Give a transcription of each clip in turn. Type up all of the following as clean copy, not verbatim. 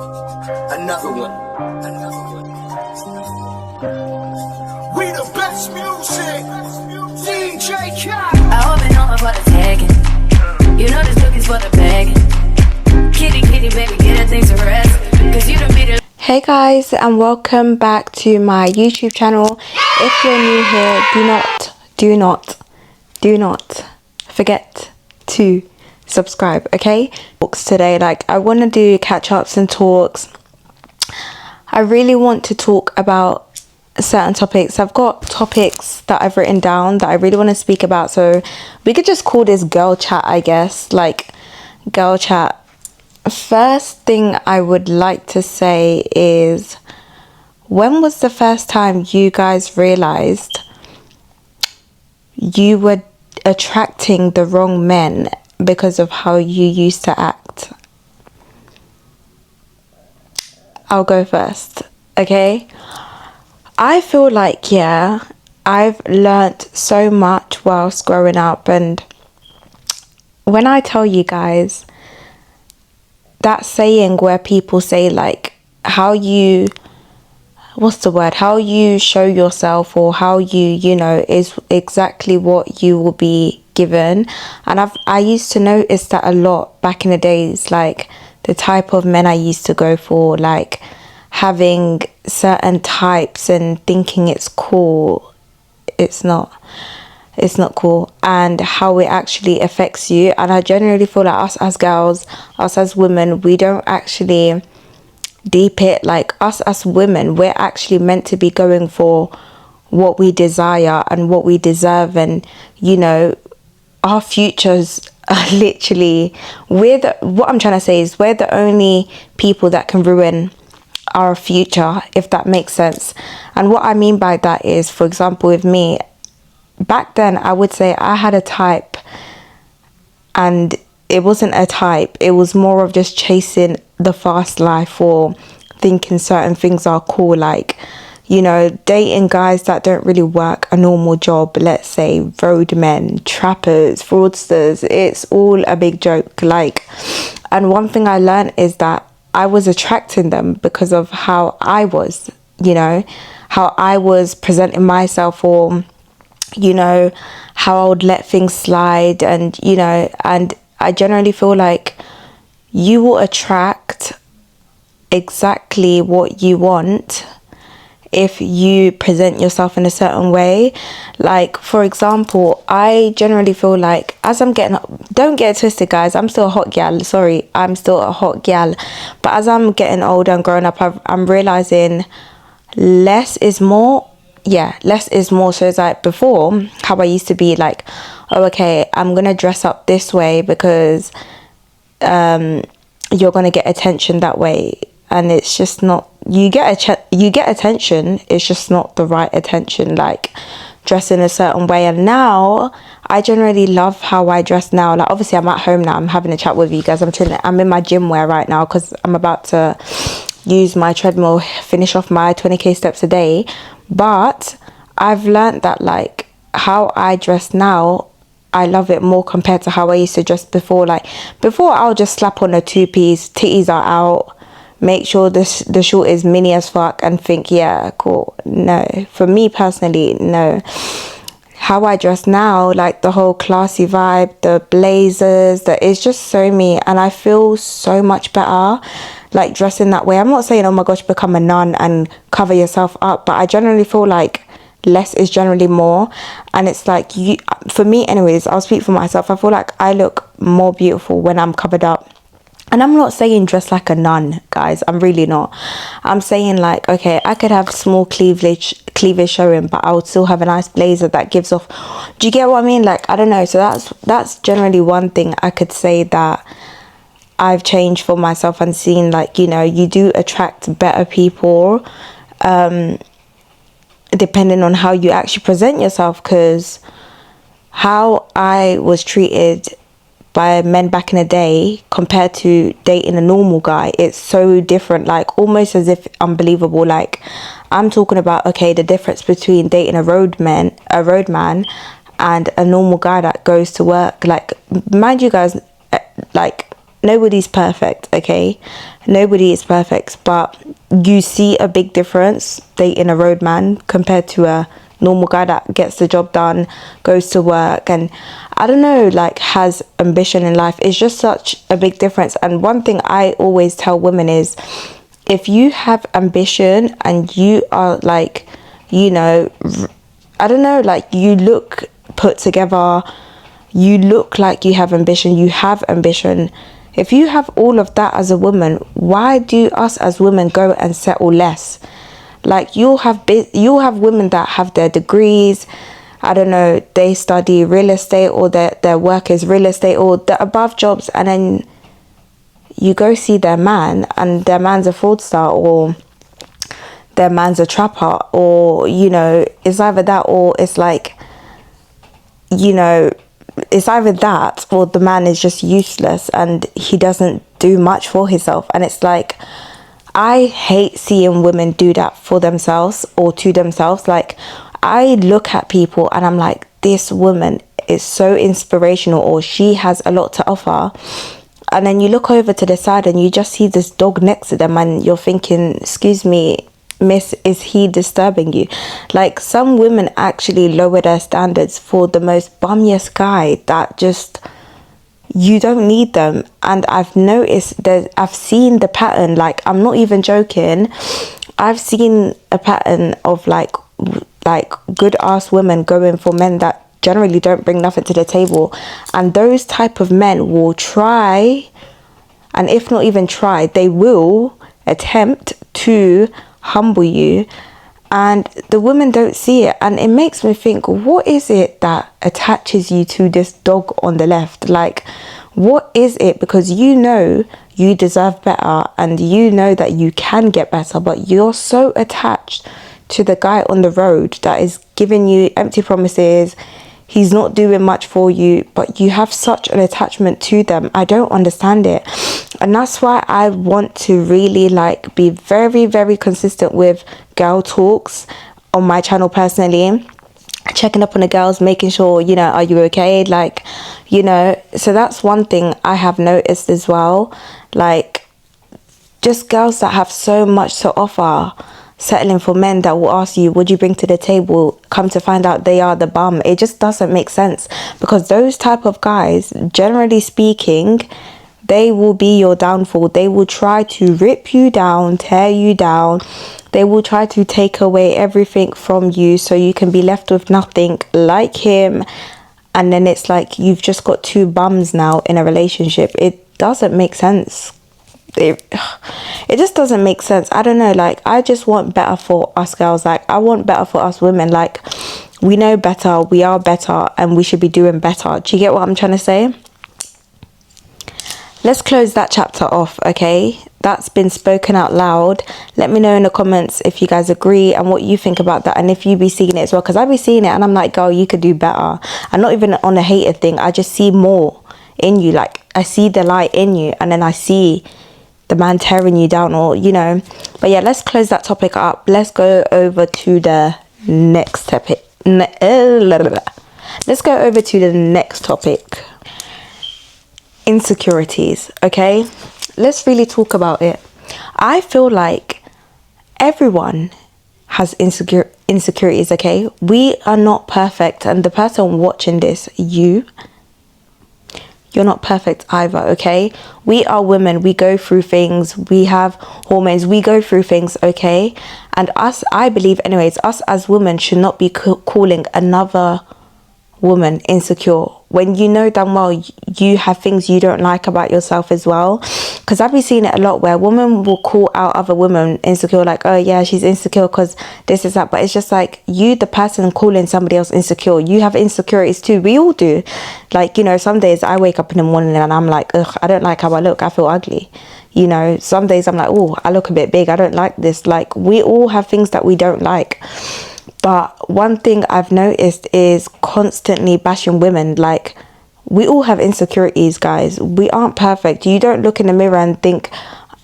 Another one. We the best music. DJ Cat. I hope you know I'm for the tagging. You know this bookie's for the bagging. Kitty, kitty, baby, get her things to rest. Cause you done beat it. Hey guys, and welcome back to my YouTube channel. If you're new here, do not forget to subscribe, okay? Today, I want to do catch-ups and talks. I really want to talk about certain topics. I've got topics that I've written down that I really want to speak about, so we could just call this girl chat, I guess. Girl chat. First thing I would like to say is, when was the first time you guys realized you were attracting the wrong men because of how you used to act? I'll go first, okay? I feel like, yeah, I've learnt so much whilst growing up, and when I tell you guys, that saying where people say how you show yourself, or how you know, is exactly what you will be given. And I used to notice that a lot back in the days, the type of men I used to go for, having certain types and thinking it's cool. It's not cool, and how it actually affects you. And I generally feel like us as girls, us as women, we don't actually deep it. Us as women, we're actually meant to be going for what we desire and what we deserve, and you know, our futures are literally, what I'm trying to say is, we're the only people that can ruin our future, if that makes sense. And what I mean by that is, for example, with me, back then, I would say I had a type, and it wasn't a type. It was more of just chasing the fast life, or thinking certain things are cool, you know, dating guys that don't really work a normal job. Let's say roadmen, trappers, fraudsters. It's all a big joke. And one thing I learned is that I was attracting them because of how I was, you know, how I was presenting myself, or you know, how I would let things slide. And you know, and I generally feel like you will attract exactly what you want if you present yourself in a certain way. For example, I generally feel like, as I'm getting, don't get it twisted guys, I'm still a hot gal, sorry, I'm still a hot gal, but as I'm getting older and growing up, I'm realizing less is more. Yeah, less is more. So it's before, how I used to be oh, okay, I'm gonna dress up this way because you're gonna get attention that way. And it's just not, you get attention, it's just not the right attention, dress in a certain way. And now I generally love how I dress now. Obviously I'm at home now, I'm having a chat with you guys, I'm in my gym wear right now because I'm about to use my treadmill, finish off my 20k steps a day. But I've learned that how I dress now, I love it more compared to how I used to dress before. Before, I'll just slap on a two-piece, titties are out, make sure the short is mini as fuck, and think, yeah, cool. No, for me personally, no. How I dress now, the whole classy vibe, the blazers, it's just so me, and I feel so much better dressing that way. I'm not saying, oh my gosh, become a nun and cover yourself up, but I generally feel less is generally more. And it's you, for me anyways, I'll speak for myself, I feel like I look more beautiful when I'm covered up. And I'm not saying dress like a nun, guys, I'm really not. I'm saying okay, I could have small cleavage showing, but I would still have a nice blazer that gives off, do you get what I mean? I don't know. So that's generally one thing I could say that I've changed for myself, and seen you know, you do attract better people depending on how you actually present yourself. Because how I was treated by men back in the day compared to dating a normal guy, it's so different, almost as if unbelievable. I'm talking about, okay, the difference between dating a roadman and a normal guy that goes to work. Mind you guys, nobody's perfect, okay? Nobody is perfect, but you see a big difference dating a road man compared to a normal guy that gets the job done, goes to work, and I don't know, like has ambition in life. It's just such a big difference. And one thing I always tell women is, if you have ambition and you are like, you know, I don't know, like you look put together, you look like you have ambition, you have ambition. If you have all of that as a woman, why do us as women go and settle less? Like you'll have women that have their degrees, I don't know, they study real estate, or their work is real estate, or the above jobs, and then you go see their man and their man's a fraudster, or their man's a trapper, or, you know, it's either that, or it's like, you know, it's either that or the man is just useless and he doesn't do much for himself. And it's like, I hate seeing women do that for themselves or to themselves. Like, I look at people and I'm like, this woman is so inspirational, or she has a lot to offer. And then you look over to the side and you just see this dog next to them and you're thinking, excuse me, miss, is he disturbing you? Like, some women actually lower their standards for the most bummiest guy that just, you don't need them. And I've noticed that, I've seen the pattern. Like, I'm not even joking, I've seen a pattern of like good ass women going for men that generally don't bring nothing to the table. And those type of men will try, and if not even try, they will attempt to humble you, and the women don't see it. And it makes me think, what is it that attaches you to this dog on the left? Like, what is it? Because you know you deserve better and you know that you can get better, but you're so attached to the guy on the road that is giving you empty promises. He's not doing much for you, but you have such an attachment to them. I don't understand it. And that's why I want to really like be very, very consistent with girl talks on my channel personally. Checking up on the girls, making sure, you know, are you okay? Like, you know, so that's one thing I have noticed as well. Like, just girls that have so much to offer, settling for men that will ask you, what do you bring to the table? Come to find out they are the bum. It just doesn't make sense, because those type of guys, generally speaking, they will be your downfall. They will try to rip you down, tear you down. They will try to take away everything from you so you can be left with nothing, like him. And then it's like you've just got two bums now in a relationship. It doesn't make sense. It just doesn't make sense. I don't know, like, I just want better for us girls. Like, I want better for us women. Like, we know better, we are better, and we should be doing better. Do you get what I'm trying to say? Let's close that chapter off, okay? That's been spoken out loud. Let me know in the comments if you guys agree and what you think about that, and if you be seeing it as well, because I be seeing it and I'm like, girl, you could do better. I'm not even on a hated thing. I just see more in you. Like, I see the light in you, and then I see the man tearing you down, or, you know. But yeah, let's close that topic up. Let's go over to the next topic. Let's go over to the next topic. Insecurities, okay? Let's really talk about it. I feel like everyone has insecurities, okay? We are not perfect, and the person watching this, you're not perfect either, okay? We are women. We go through things. We have hormones. We go through things, okay? And us, I believe anyways, us as women should not be calling another woman insecure when you know damn well you have things you don't like about yourself as well. Because I've been seeing it a lot where women will call out other women insecure, like, oh yeah, she's insecure because this is that. But it's just like, you, the person calling somebody else insecure, you have insecurities too. We all do. Like, you know, some days I wake up in the morning and I'm like, ugh, I don't like how I look, I feel ugly. You know, some days I'm like, oh, I look a bit big, I don't like this. Like, we all have things that we don't like. But one thing I've noticed is constantly bashing women. Like, we all have insecurities, guys. We aren't perfect. You don't look in the mirror and think,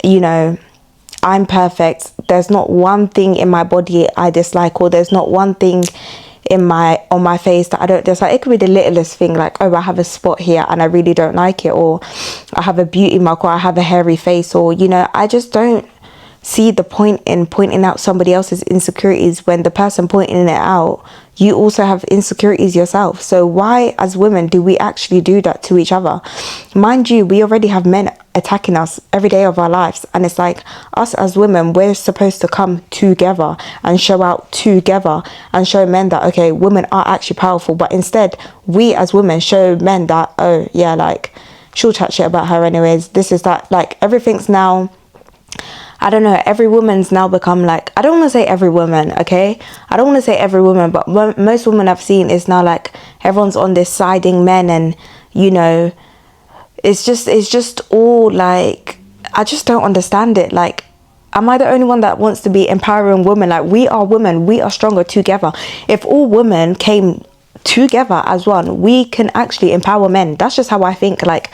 you know, I'm perfect. There's not one thing in my body I dislike, or there's not one thing on my face that I don't, there's like, it could be the littlest thing, like, oh, I have a spot here and I really don't like it, or I have a beauty mark, or I have a hairy face, or, you know, I just don't see the point in pointing out somebody else's insecurities when the person pointing it out, you also have insecurities yourself. So why as women do we actually do that to each other? Mind you, we already have men attacking us every day of our lives, and it's like, us as women, we're supposed to come together and show out together and show men that, okay, women are actually powerful. But instead, we as women show men that, oh yeah, like, she'll chat shit about her anyways, this is that. Like, everything's now, I don't know, every woman's now become like, I don't want to say every woman, okay? I don't want to say every woman, but most women I've seen is now like, everyone's on this siding men, and, you know, it's just all like, I just don't understand it. Like, am I the only one that wants to be empowering women? Like, we are women, we are stronger together. If all women came together as one, we can actually empower men. That's just how I think. Like,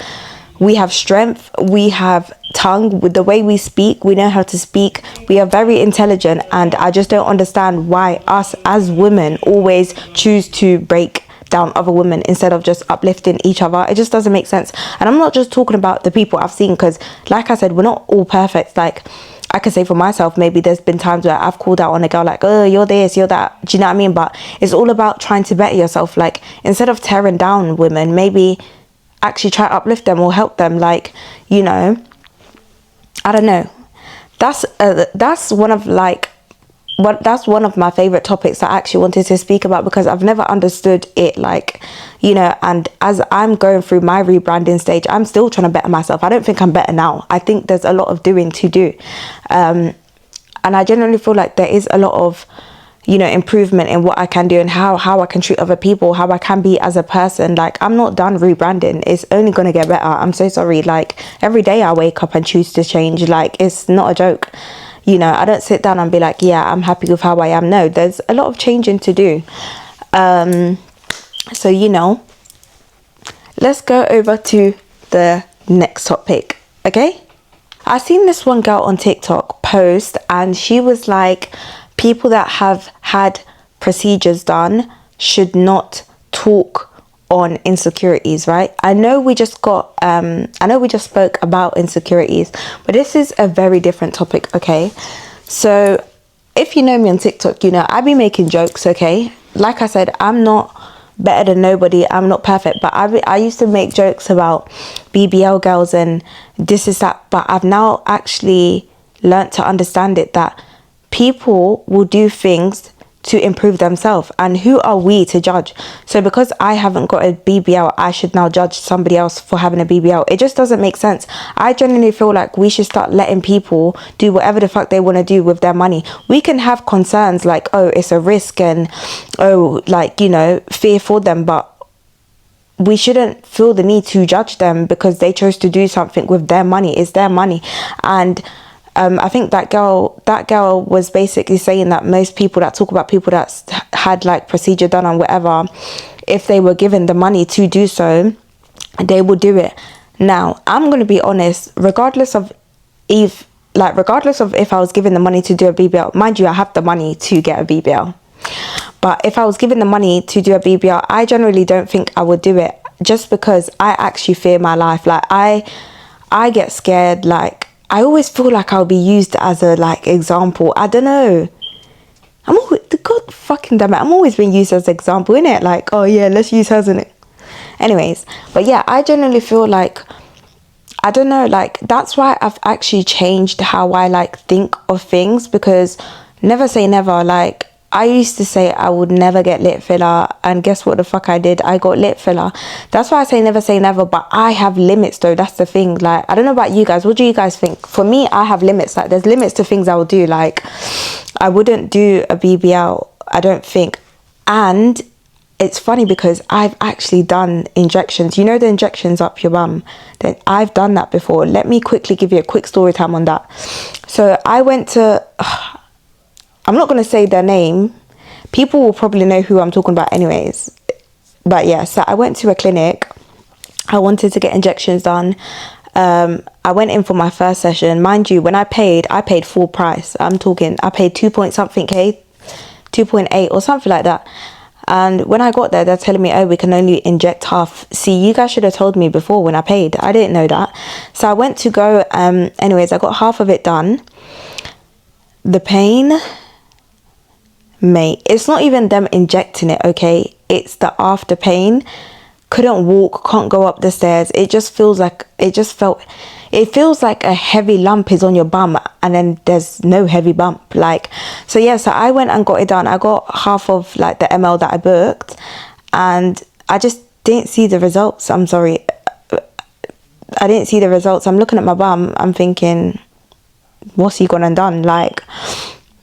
we have strength, we have tongue, with the way we speak, we know how to speak, we are very intelligent, and I just don't understand why us as women always choose to break down other women instead of just uplifting each other. It just doesn't make sense. And I'm not just talking about the people I've seen, because like I said, we're not all perfect. Like, I could say for myself, maybe there's been times where I've called out on a girl like, oh, you're this, you're that, do you know what I mean? But it's all about trying to better yourself. Like, instead of tearing down women, maybe actually try to uplift them or help them. Like, you know, I don't know, that's one of like, that's one of my favorite topics that I actually wanted to speak about, because I've never understood it, like, you know. And as I'm going through my rebranding stage, I'm still trying to better myself. I don't think I'm better now. I think there's a lot of doing to do, and I genuinely feel like there is a lot of, you know, improvement in what I can do and how I can treat other people, how I can be as a person. Like, I'm not done rebranding. It's only going to get better. I'm so sorry. Like, every day I wake up and choose to change. Like, it's not a joke. You know, I don't sit down and be like, yeah, I'm happy with how I am. No, there's a lot of changing to do. So, you know, let's go over to the next topic. Okay. I seen this one girl on TikTok post, and she was like, people that have had procedures done should not talk on insecurities, right? I know we just spoke about insecurities, but this is a very different topic, okay? So if you know me on TikTok, you know I be making jokes, okay? Like I said, I'm not better than nobody, I'm not perfect, but I used to make jokes about BBL girls and this is that, but I've now actually learnt to understand it, that people will do things to improve themselves, and who are we to judge? So because I haven't got a BBL, I should now judge somebody else for having a BBL. It just doesn't make sense. I genuinely feel like we should start letting people do whatever the fuck they want to do with their money. We can have concerns like, oh, it's a risk, and oh, like, you know, fear for them, but we shouldn't feel the need to judge them because they chose to do something with their money. It's their money. And I think that girl was basically saying that most people that talk about people that had like procedure done and whatever, if they were given the money to do so, they would do it. Now, I'm going to be honest, regardless of if I was given the money to do a BBL, mind you, I have the money to get a BBL. But if I was given the money to do a BBL, I generally don't think I would do it, just because I actually fear my life. Like, I get scared. Like, I always feel like I'll be used as a like example. I don't know. God fucking damn it. I'm always being used as an example, innit? Like, oh yeah, let's use hers in it. Anyways, but yeah, I generally feel like, I don't know, like that's why I've actually changed how I like think of things, because never say never. Like, I used to say I would never get lip filler, and guess what the fuck I did? I got lip filler. That's why I say never, but I have limits though. That's the thing. Like, I don't know about you guys. What do you guys think? For me, I have limits. Like, there's limits to things I will do. Like, I wouldn't do a BBL, I don't think. And it's funny because I've actually done injections. You know the injections up your bum? Then I've done that before. Let me quickly give you a quick story time on that. So I went to... I'm not going to say their name. People will probably know who I'm talking about anyways. But yeah, so I went to a clinic. I wanted to get injections done. I went in for my first session. Mind you, when I paid full price. I'm talking, I paid 2 point something K, 2.8 or something like that. And when I got there, they're telling me, oh, we can only inject half. See, you guys should have told me before when I paid. I didn't know that. So I went to go, anyways, I got half of it done. The pain, mate, it's not even them injecting it, okay? It's the after pain. Couldn't walk, can't go up the stairs. It feels like a heavy lump is on your bum, and then there's no heavy bump. Like, so yeah, so I went and got it done. I got half of like the ml that I booked, and I just didn't see the results. I'm sorry, I didn't see the results. I'm looking at my bum, I'm thinking, what's he gone and done? Like,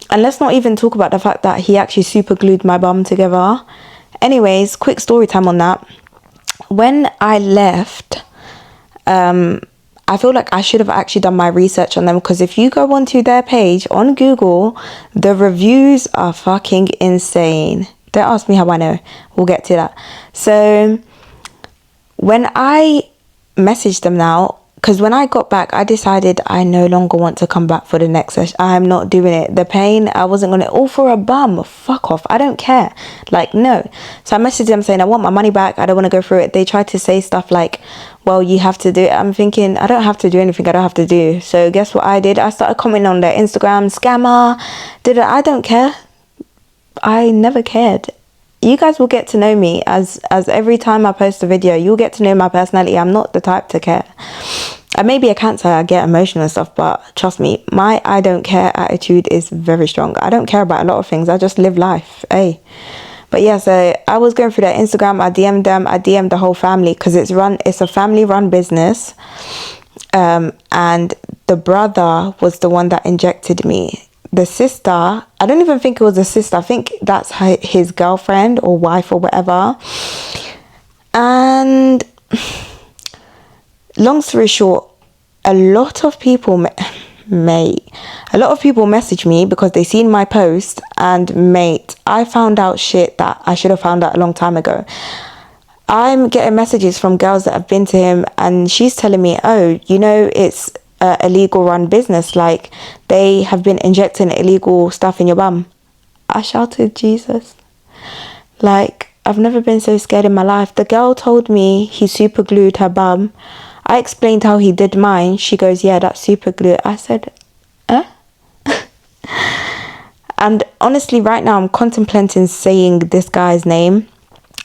and let's not even talk about the fact that he actually super glued my bum together. Anyways, quick story time on that. When I left, I feel like I should have actually done my research on them, because if you go onto their page on Google, the reviews are fucking insane. Don't ask me how I know. We'll get to that. So when I messaged them now, because when I got back, I decided I no longer want to come back for the next session. I'm not doing it. The pain, I wasn't going to, all for a bum. Fuck off. I don't care. Like, no. So I messaged them saying, I want my money back. I don't want to go through it. They tried to say stuff like, well, you have to do it. I'm thinking, I don't have to do anything I don't have to do. So guess what I did? I started commenting on their Instagram, scammer. I don't care. I never cared. You guys will get to know me as every time I post a video, you'll get to know my personality. I'm not the type to care. I may be a Cancer, I get emotional and stuff, but trust me, my I don't care attitude is very strong. I don't care about a lot of things. I just live life, hey. But yeah, so I was going through their Instagram. I DM'd them. I DM'd the whole family, because it's a family run business. And the brother was the one that injected me. The sister, I don't even think it was a sister. I think that's his girlfriend or wife or whatever. And long story short, a lot of people message me because they seen my post, and mate, I found out shit that I should have found out a long time ago. I'm getting messages from girls that have been to him, and she's telling me, oh, you know, it's a legal run business, like they have been injecting illegal stuff in your bum. I shouted Jesus. Like, I've never been so scared in my life. The girl told me he super glued her bum. I explained how he did mine. She goes, yeah, that's super glue. I said, And honestly, right now I'm contemplating saying this guy's name,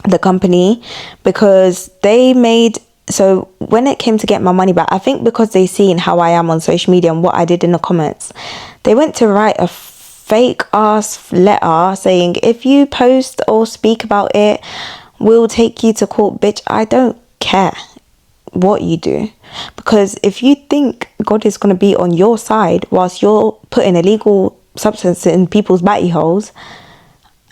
the company, because so when it came to get my money back, I think because they seen how I am on social media and what I did in the comments, they went to write a fake ass letter saying, if you post or speak about it, we'll take you to court. Bitch, I don't care what you do, because if you think God is going to be on your side whilst you're putting illegal substance in people's batty holes,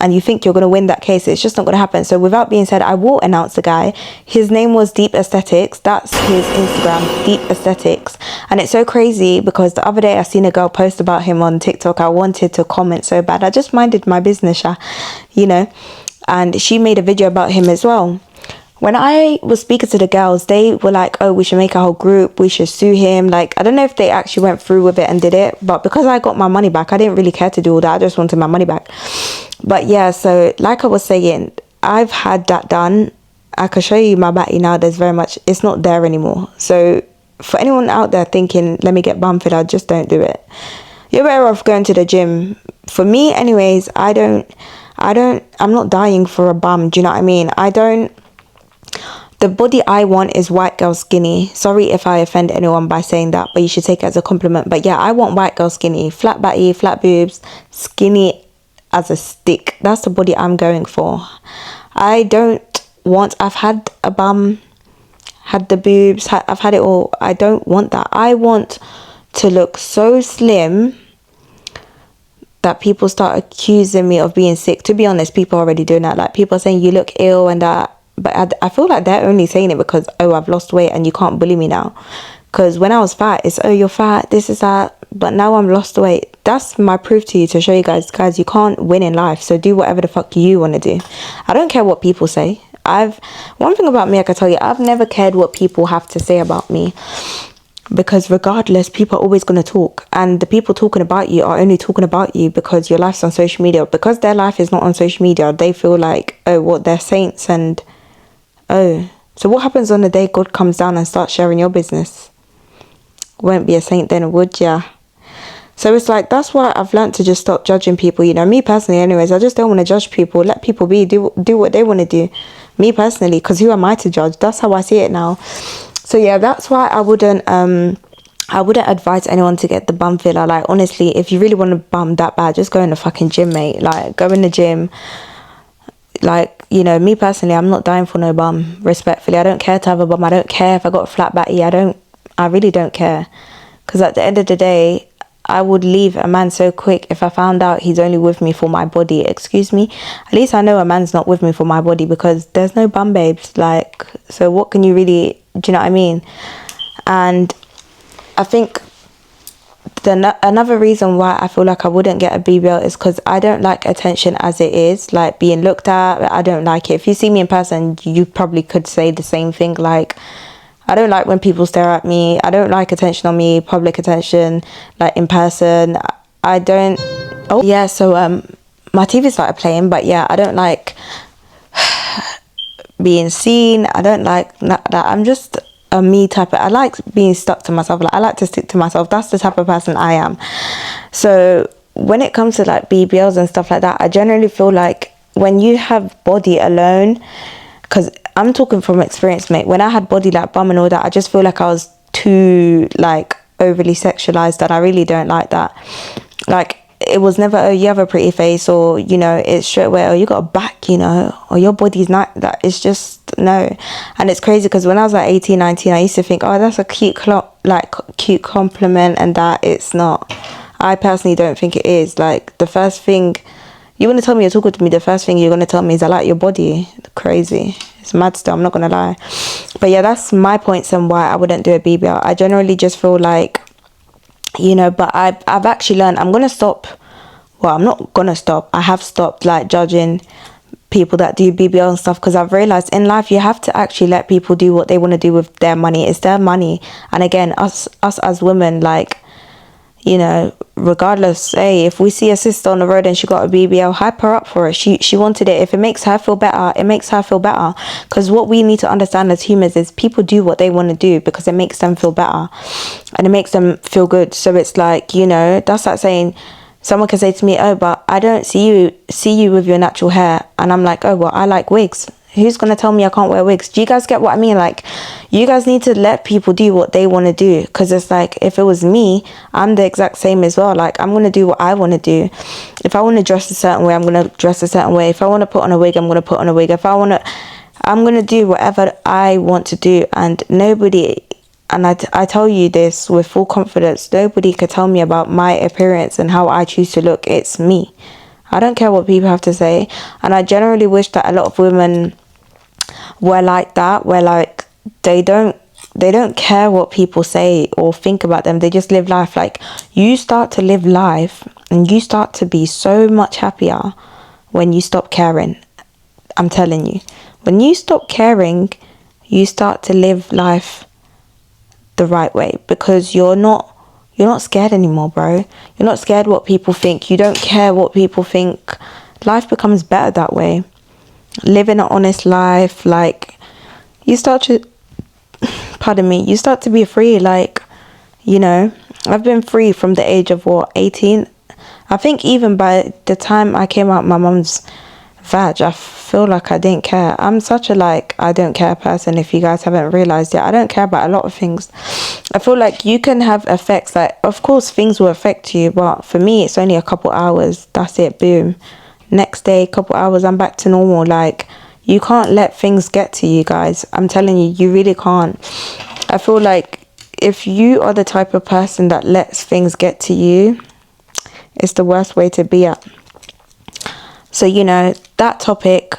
and you think you're going to win that case, it's just not going to happen. So without being said, I will announce the guy. His name was Deep Aesthetics. That's his Instagram, Deep Aesthetics. And it's so crazy because the other day I seen a girl post about him on TikTok. I wanted to comment so bad. I just minded my business, you know. And she made a video about him as well. When I was speaking to the girls, they were like, oh, we should make a whole group. We should sue him. Like, I don't know if they actually went through with it and did it. But because I got my money back, I didn't really care to do all that. I just wanted my money back. But yeah, so like I was saying, I've had that done. I can show you my batty now. It's not there anymore. So for anyone out there thinking, let me get bum filled, just don't do it. You're better off going to the gym. For me, anyways, I'm not dying for a bum. Do you know what I mean? The body I want is white girl skinny. Sorry if I offend anyone by saying that, but you should take it as a compliment. But yeah, I want white girl skinny. Flat batty, flat boobs, skinny as a stick. That's the body I'm going for. I've had a bum, had the boobs, I've had it all. I don't want that. I want to look so slim that people start accusing me of being sick. To be honest, people are already doing that. Like, people are saying you look ill and that. But I feel like they're only saying it because, oh, I've lost weight and you can't bully me now. Because when I was fat, it's, oh, you're fat, this is that. But now I'm lost weight. That's my proof to you, to show you guys, you can't win in life. So do whatever the fuck you want to do. I don't care what people say. One thing about me, I can tell you, I've never cared what people have to say about me. because regardless, people are always going to talk, and the people talking about you are only talking about you because your life's on social media. Because their life is not on social media, they feel like, oh, what, they're saints. And oh, so what happens on the day God comes down and starts sharing your business? Won't be a saint then, would ya? So it's like, that's why I've learned to just stop judging people. You know, me personally anyways, I just don't want to judge people. Let people be, do what they want to do. Me personally, because who am I to judge? That's how I see it now. So yeah, that's why I wouldn't advise anyone to get the bum filler. Like, honestly, if you really want to bum that bad, just go in the fucking gym, mate. Like, go in the gym. Like, you know, me personally, I'm not dying for no bum, respectfully. I don't care to have a bum. I don't care if I got a flat batty. I really don't care. Because at the end of the day, I would leave a man so quick if I found out he's only with me for my body. Excuse me? At least I know a man's not with me for my body, because there's no bum babes. Like, so what can you really, do you know what I mean? And I think another reason why I feel like I wouldn't get a BBL is because I don't like attention as it is, like being looked at. I don't like it. If you see me in person, you probably could say the same thing. Like, I don't like when people stare at me. I don't like attention on me, public attention, like in person. I don't. Oh yeah, so my TV started playing, but yeah, I don't like being seen. I don't like that. I'm just a me type of, I like being stuck to myself. Like, I like to stick to myself. That's the type of person I am. So when it comes to like BBLs and stuff like that, I generally feel like when you have body alone, because I'm talking from experience, mate, when I had body like bum and all that, I just feel like I was too like overly sexualized, and I really don't like that. Like, it was never, oh, you have a pretty face, or, you know, it's straight away, oh, you got a back, you know, or your body's not that. It's just no. And it's crazy because when I was like 18, 19, I used to think, oh, that's a cute cute compliment, and that it's not. I personally don't think it is. Like, the first thing you want to tell me you're talking to me, the first thing you're going to tell me is I like your body. Crazy. It's mad still, I'm not going to lie. But yeah, that's my points and why I wouldn't do a BBL. I generally just feel like, you know, but I've actually learned, I'm going to stop. Well, I'm not going to stop. I have stopped like judging people that do BBL and stuff, because I've realized in life you have to actually let people do what they want to do with their money. It's their money. And again, us as women, like, you know, regardless, hey, if we see a sister on the road and she got a BBL, hype her up for it. She wanted it. If it makes her feel better, it makes her feel better. Because what we need to understand as humans is people do what they want to do because it makes them feel better and it makes them feel good. So it's like, you know, that's like saying, someone can say to me, oh, but I don't see you with your natural hair. And I'm like, oh, well, I like wigs. Who's going to tell me I can't wear wigs? Do you guys get what I mean? Like, you guys need to let people do what they want to do. Because it's like, if it was me, I'm the exact same as well. Like, I'm going to do what I want to do. If I want to dress a certain way, I'm going to dress a certain way. If I want to put on a wig, I'm going to put on a wig. I'm going to do whatever I want to do. And nobody, and I tell you this with full confidence, nobody can tell me about my appearance and how I choose to look. It's me. I don't care what people have to say. And I generally wish that a lot of women were like that, where like they don't care what people say or think about them. They just live life. Like, you start to live life and you start to be so much happier when you stop caring. I'm telling you, when you stop caring, you start to live life the right way, because you're not scared anymore, bro. You're not scared what people think. You don't care what people think. Life becomes better that way. Living an honest life, like, you start to you start to be free. Like, you know, I've been free from the age of 18. I think even by the time I came out my mum's vag, I feel like I didn't care. I'm such a I don't care person. If you guys haven't realized yet, I don't care about a lot of things. I feel like you can have effects, like, of course things will affect you, but for me it's only a couple hours. That's it, boom. Next day, couple hours, I'm back to normal. Like, you can't let things get to you, guys. I'm telling you, you really can't. I feel like if you are the type of person that lets things get to you, it's the worst way to be at. So, you know, that topic,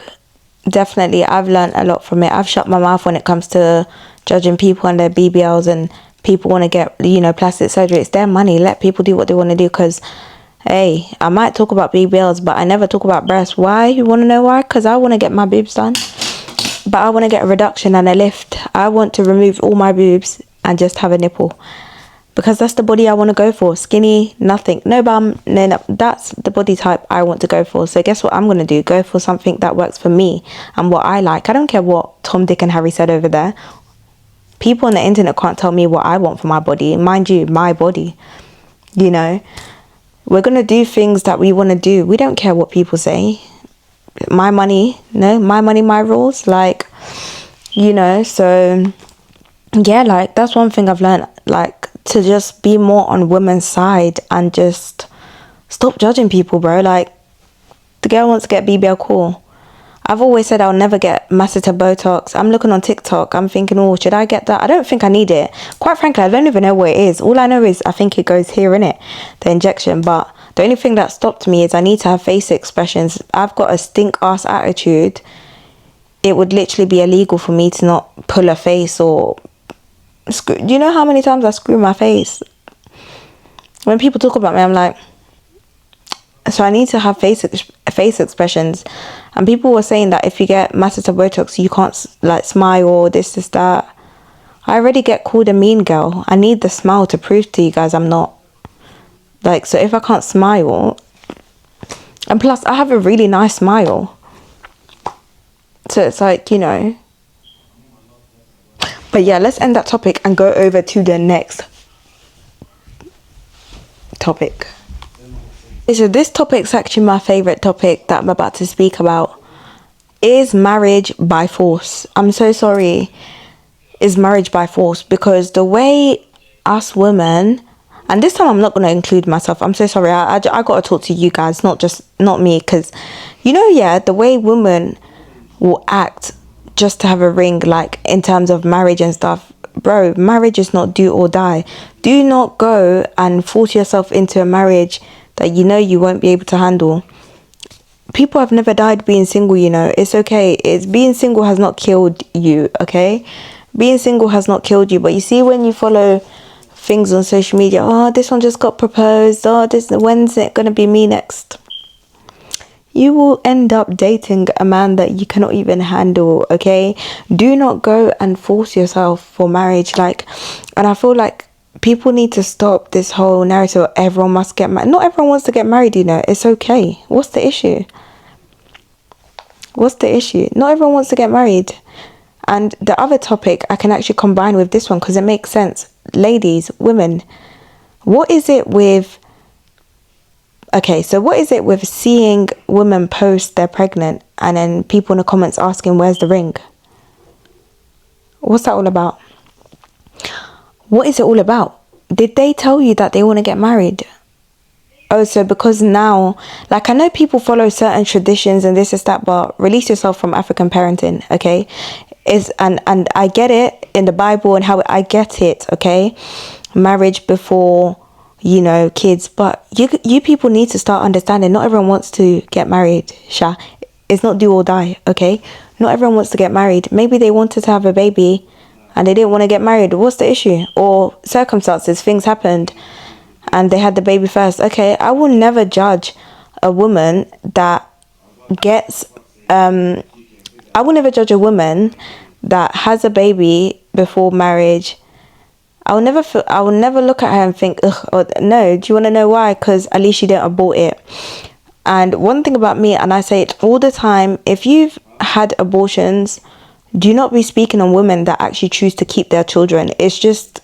definitely I've learned a lot from it. I've shut my mouth when it comes to judging people and their BBLs, and people want to get, you know, plastic surgery. It's their money. Let people do what they want to do. Because, hey, I might talk about BBLs, but I never talk about breasts. Why? You want to know why? Because I want to get my boobs done. But I want to get a reduction and a lift. I want to remove all my boobs and just have a nipple. Because that's the body I want to go for. Skinny, nothing, no bum, no. That's the body type I want to go for. So guess what I'm going to do? Go for something that works for me and what I like. I don't care what Tom, Dick and Harry said over there. People on the internet can't tell me what I want for my body. Mind you, my body. You know, we're going to do things that we want to do. We don't care what people say. My money, no, my money, my rules. Like, you know, so yeah, like that's one thing I've learned, like, to just be more on women's side and just stop judging people, bro. Like, the girl wants to get BBL, cool. I've always said I'll never get masseter Botox. I'm looking on TikTok, I'm thinking, oh, should I get that? I don't think I need it. Quite frankly, I don't even know what it is. All I know is I think it goes here, in it, the injection. But the only thing that stopped me is I need to have face expressions. I've got a stink ass attitude. It would literally be illegal for me to not pull a face or screw. Do you know how many times I screw my face? When people talk about me, I'm like, so I need to have face expressions. And people were saying that if you get masseter Botox, you can't like smile or this, that. I already get called a mean girl. I need the smile to prove to you guys I'm not. Like, so if I can't smile, and plus I have a really nice smile. So it's like, you know. But yeah, let's end that topic and go over to the next topic. So this topic is actually my favorite topic that I'm about to speak about. Is marriage by force? I'm so sorry. Is marriage by force? Because the way us women, and this time I'm not going to include myself. I'm so sorry. I got to talk to you guys, not me. Because, you know, yeah, the way women will act just to have a ring, like in terms of marriage and stuff, bro, marriage is not do or die. Do not go and force yourself into a marriage that you know you won't be able to handle. People have never died being single, you know. It's okay. It's being single has not killed you, okay? Being single has not killed you. But you see, when you follow things on social media, oh, this one just got proposed, oh, when's it gonna be me next? You will end up dating a man that you cannot even handle, okay? Do not go and force yourself for marriage. Like, and I feel like people need to stop this whole narrative everyone must get married. Not everyone wants to get married, you know. It's okay. What's the issue? What's the issue? Not everyone wants to get married. And the other topic I can actually combine with this one because it makes sense. Ladies, women, what is it with... Okay, so what is it with seeing women post they're pregnant and then people in the comments asking, where's the ring? What's that all about? What is it all about? Did they tell you that they want to get married? Oh, so because now, like, I know people follow certain traditions and this is that, but release yourself from African parenting, okay? And I get it in the Bible and how I get it, okay? Marriage before, you know, kids, but you people need to start understanding not everyone wants to get married, Sha. It's not do or die, okay? Not everyone wants to get married. Maybe they wanted to have a baby and they didn't want to get married. What's the issue? Or circumstances, things happened and they had the baby first. Okay, I will never judge a woman that gets I will never judge a woman that has a baby before marriage. I will never look at her and think, ugh, or, no. Do you want to know why? Because at least you didn't abort it. And one thing about me, and I say it all the time, if you've had abortions, do not be speaking on women that actually choose to keep their children. It's just,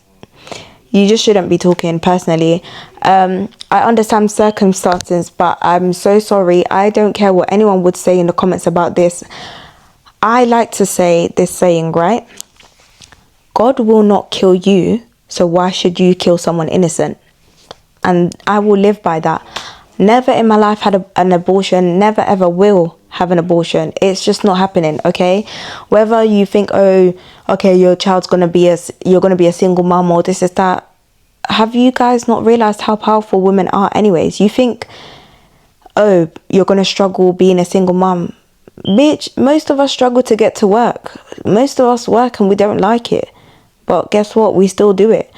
you just shouldn't be talking personally. I understand circumstances, but I'm so sorry. I don't care what anyone would say in the comments about this. I like to say this saying, right? God will not kill you, so why should you kill someone innocent? And I will live by that. Never in my life had an abortion, never ever will have an abortion. It's just not happening, okay? Whether you think, oh, okay, your child's you're gonna be a single mom or this is that. Have you guys not realized how powerful women are anyways? You think, oh, you're gonna struggle being a single mom. Bitch, most of us struggle to get to work. Most of us work and we don't like it. But guess what? We still do it.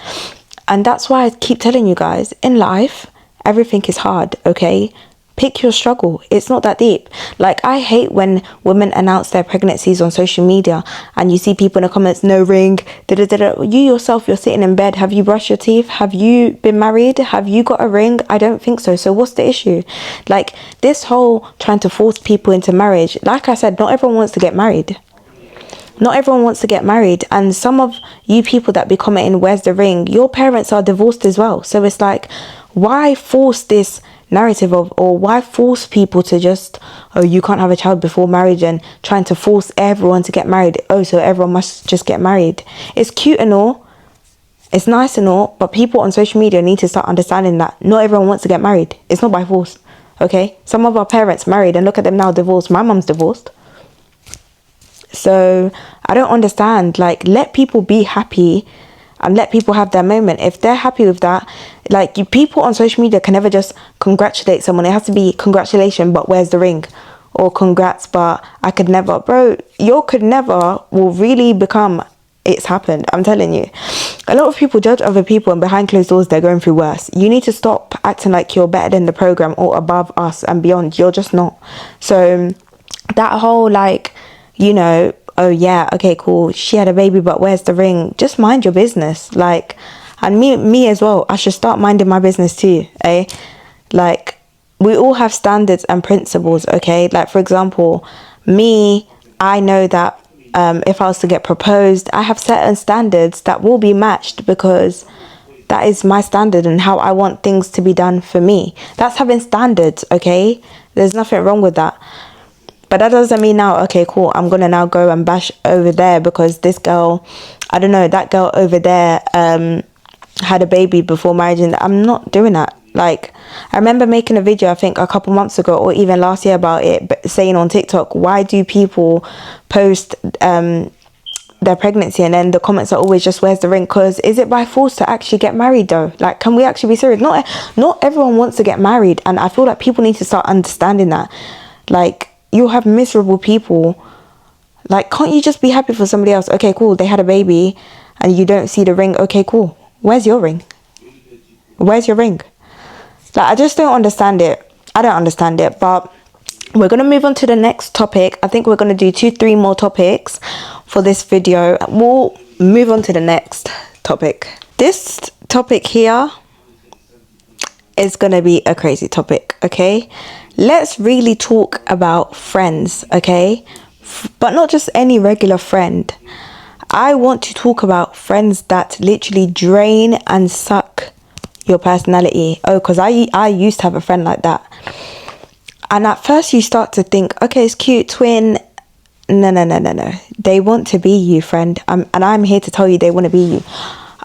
And that's why I keep telling you guys, in life, everything is hard, okay? pick your struggle. It's not that deep. Like, I hate when women announce their pregnancies on social media and you see people in the comments, no ring, you yourself, you're sitting in bed, have you brushed your teeth? Have you been married? Have you got a ring? I don't think so. So what's the issue? Like, this whole trying to force people into marriage, like I said, not everyone wants to get married. Not everyone wants to get married. And some of you people that be commenting, where's the ring? Your parents are divorced as well. So it's like, why force this narrative of, or why force people to just, oh, you can't have a child before marriage, and trying to force everyone to get married. Oh, so everyone must just get married. It's cute and all. It's nice and all. But people on social media need to start understanding that not everyone wants to get married. It's not by force. Okay? Some of our parents married and look at them now divorced. My mum's divorced. So I don't understand. Like, let people be happy and let people have their moment. If they're happy with that, like, you people on social media can never just congratulate someone. It has to be congratulations, but where's the ring? Or congrats, but I could never. Bro, your could never will really become it's happened. I'm telling you. A lot of people judge other people and behind closed doors they're going through worse. You need to stop acting like you're better than the program or above us and beyond. You're just not. So that whole, like, you know, oh yeah, okay, cool, she had a baby, but where's the ring? Just mind your business. Like, and me as well, I should start minding my business too, eh? Like, we all have standards and principles, okay? Like, for example, me, I know that if I was to get proposed, I have certain standards that will be matched because that is my standard and how I want things to be done for me. That's having standards, okay? There's nothing wrong with that. But that doesn't mean now, okay, cool, I'm going to now go and bash over there because this girl, I don't know, that girl over there had a baby before marriage. And I'm not doing that. Like, I remember making a video, I think a couple months ago or even last year about it, but saying on TikTok, why do people post their pregnancy and then the comments are always just, where's the ring? Because is it by force to actually get married though? Like, can we actually be serious? Not everyone wants to get married. And I feel like people need to start understanding that. Like, you'll have miserable people. Like, can't you just be happy for somebody else? Okay, cool, they had a baby and you don't see the ring. Okay, cool, where's your ring? Where's your ring? Like, I just don't understand it. I don't understand it. But we're going to move on to the next topic. I think we're going to do 2-3 more topics for this video. We'll move on to the next topic. This topic here is going to be a crazy topic, okay? Let's really talk about friends, okay? But not just any regular friend. I want to talk about friends that literally drain and suck your personality. Oh, because I used to have a friend like that. And at first you start to think, okay, it's cute, twin. No. They want to be you, friend. And I'm here to tell you they want to be you.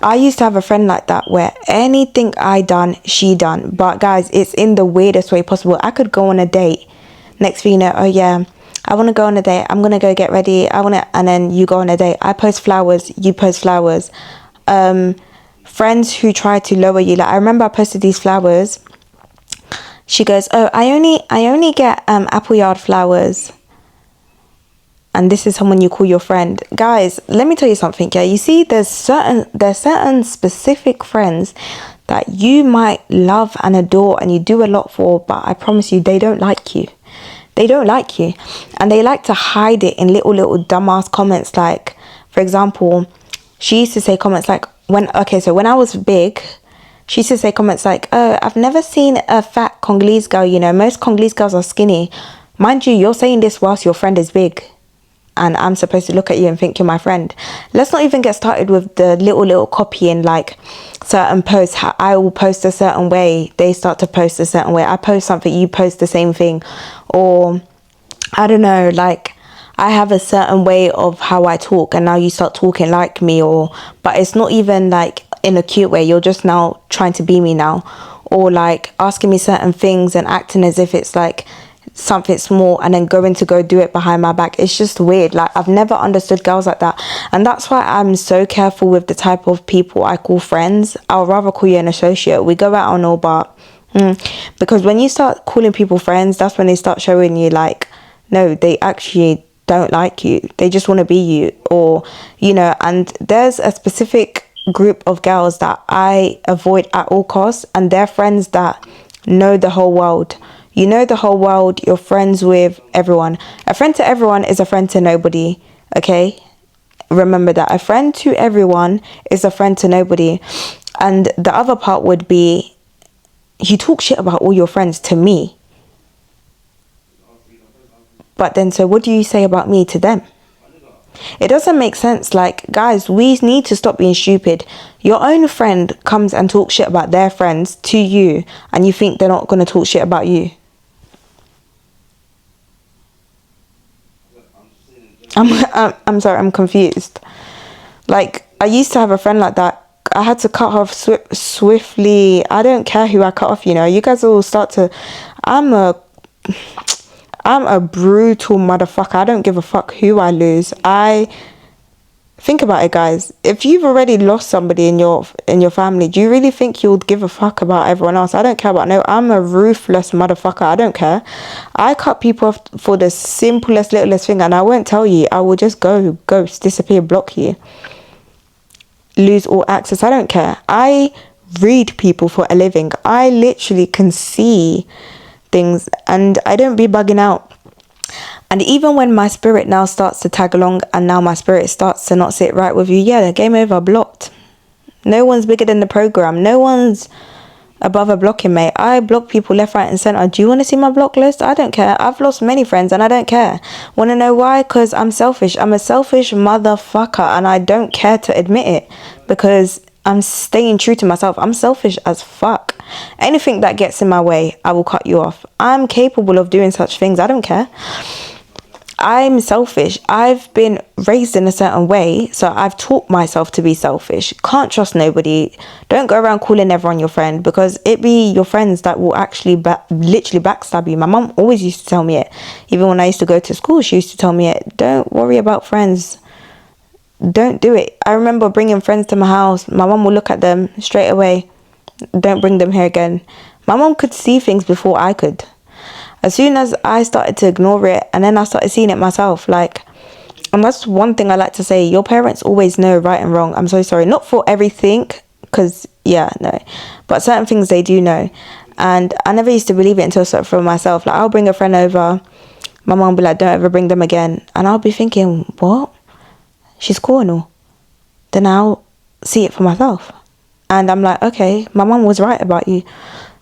I used to have a friend like that where anything I done, she done. But guys, it's in the weirdest way possible. I could go on a date. Next thing you know, oh yeah, I want to go on a date. I'm going to go get ready. And then you go on a date. I post flowers. You post flowers. Friends who try to lower you. Like, I remember I posted these flowers. She goes, oh, I only get Appleyard flowers. And this is someone you call your friend. Guys, let me tell you something. Yeah, you see, there's certain specific friends that you might love and adore and you do a lot for, but I promise you, they don't like you. They don't like you. And they like to hide it in little dumbass comments. Like, for example, she used to say comments like, when I was big, she used to say comments like, oh, I've never seen a fat Congolese girl, you know, most Congolese girls are skinny. Mind you, you're saying this whilst your friend is big. And I'm supposed to look at you and think you're my friend. Let's not even get started with the little copying, like certain posts. How I will post a certain way, they start to post a certain way. I post something, you post the same thing. Or, I don't know, like, I have a certain way of how I talk and now you start talking like me. But it's not even like in a cute way. You're just now trying to be me now. Or like asking me certain things and acting as if it's like something small and then going to go do it behind my back. It's just weird. Like, I've never understood girls like that. And that's why I'm so careful with the type of people I call friends. I'll rather call you an associate. We go out on all, but because when you start calling people friends, that's when they start showing you like, no, they actually don't like you. They just want to be you. Or, you know, and there's a specific group of girls that I avoid at all costs, and they're friends that know the whole world. You know the whole world. You're friends with everyone. A friend to everyone is a friend to nobody. Okay? Remember that. A friend to everyone is a friend to nobody. And the other part would be, you talk shit about all your friends to me. But then, so what do you say about me to them? It doesn't make sense. Like, guys, we need to stop being stupid. Your own friend comes and talks shit about their friends to you, and you think they're not going to talk shit about you. I'm sorry, I'm confused. Like, I used to have a friend like that. I had to cut off swiftly. I don't care who I cut off, you know. You guys all start to... I'm a brutal motherfucker. I don't give a fuck who I lose. Think about it, guys. If you've already lost somebody in your family, do you really think you'll give a fuck about everyone else? I don't care about no. I'm a ruthless motherfucker. I don't care. I cut people off for the simplest, littlest thing, and I won't tell you. I will just go, ghost, disappear, block you, lose all access. I don't care. I read people for a living. I literally can see things, and I don't be bugging out. And even when my spirit now starts to tag along, and now my spirit starts to not sit right with you, yeah, game over, blocked. No one's bigger than the program. No one's above a blocking, mate. I block people left, right and centre. Do you want to see my block list? I don't care. I've lost many friends and I don't care. Want to know why? Because I'm selfish. I'm a selfish motherfucker, and I don't care to admit it, because I'm staying true to myself. I'm selfish as fuck. Anything that gets in my way, I will cut you off. I'm capable of doing such things. I don't care. I'm selfish. I've been raised in a certain way, so I've taught myself to be selfish. Can't trust nobody. Don't go around calling everyone your friend, because it be your friends that will actually literally backstab you. My mum always used to tell me it. Even when I used to go to school, she used to tell me it. Don't worry about friends. Don't do it. I remember bringing friends to my house. My mum will look at them straight away. Don't bring them here again. My mum could see things before I could. As soon as I started to ignore it, and then I started seeing it myself, like, and that's one thing I like to say, your parents always know right and wrong. I'm so sorry. Not for everything, because, yeah, no. But certain things they do know. And I never used to believe it until I saw it for myself. Like, I'll bring a friend over. My mum will be like, don't ever bring them again. And I'll be thinking, what? She's cool and all. Then I'll see it for myself. And I'm like, okay, my mum was right about you.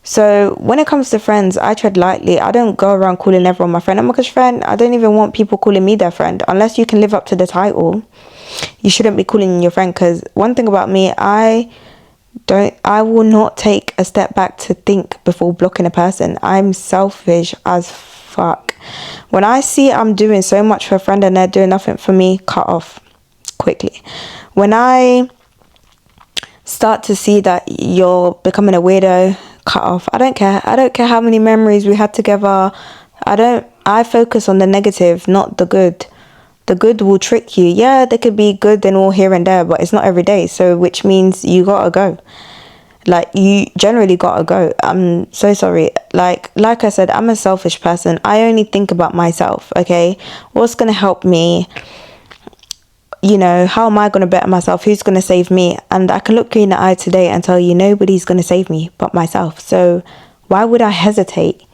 So when it comes to friends, I tread lightly. I don't go around calling everyone my friend. I'm like, friend. I don't even want people calling me their friend. Unless you can live up to the title, you shouldn't be calling your friend. Because one thing about me, I will not take a step back to think before blocking a person. I'm selfish as fuck. When I see I'm doing so much for a friend and they're doing nothing for me, cut off quickly. When I start to see that you're becoming a weirdo, cut off. I don't care. I don't care how many memories we had together. I focus on the negative, not the good. The good will trick you. Yeah, they could be good and all here and there, but it's not every day. So which means you gotta go. Like, you generally gotta go. I'm so sorry. Like I said, I'm a selfish person. I only think about myself, okay? What's gonna help me? You know, how am I going to better myself? Who's going to save me? And I can look you in the eye today and tell you nobody's going to save me but myself. So why would I hesitate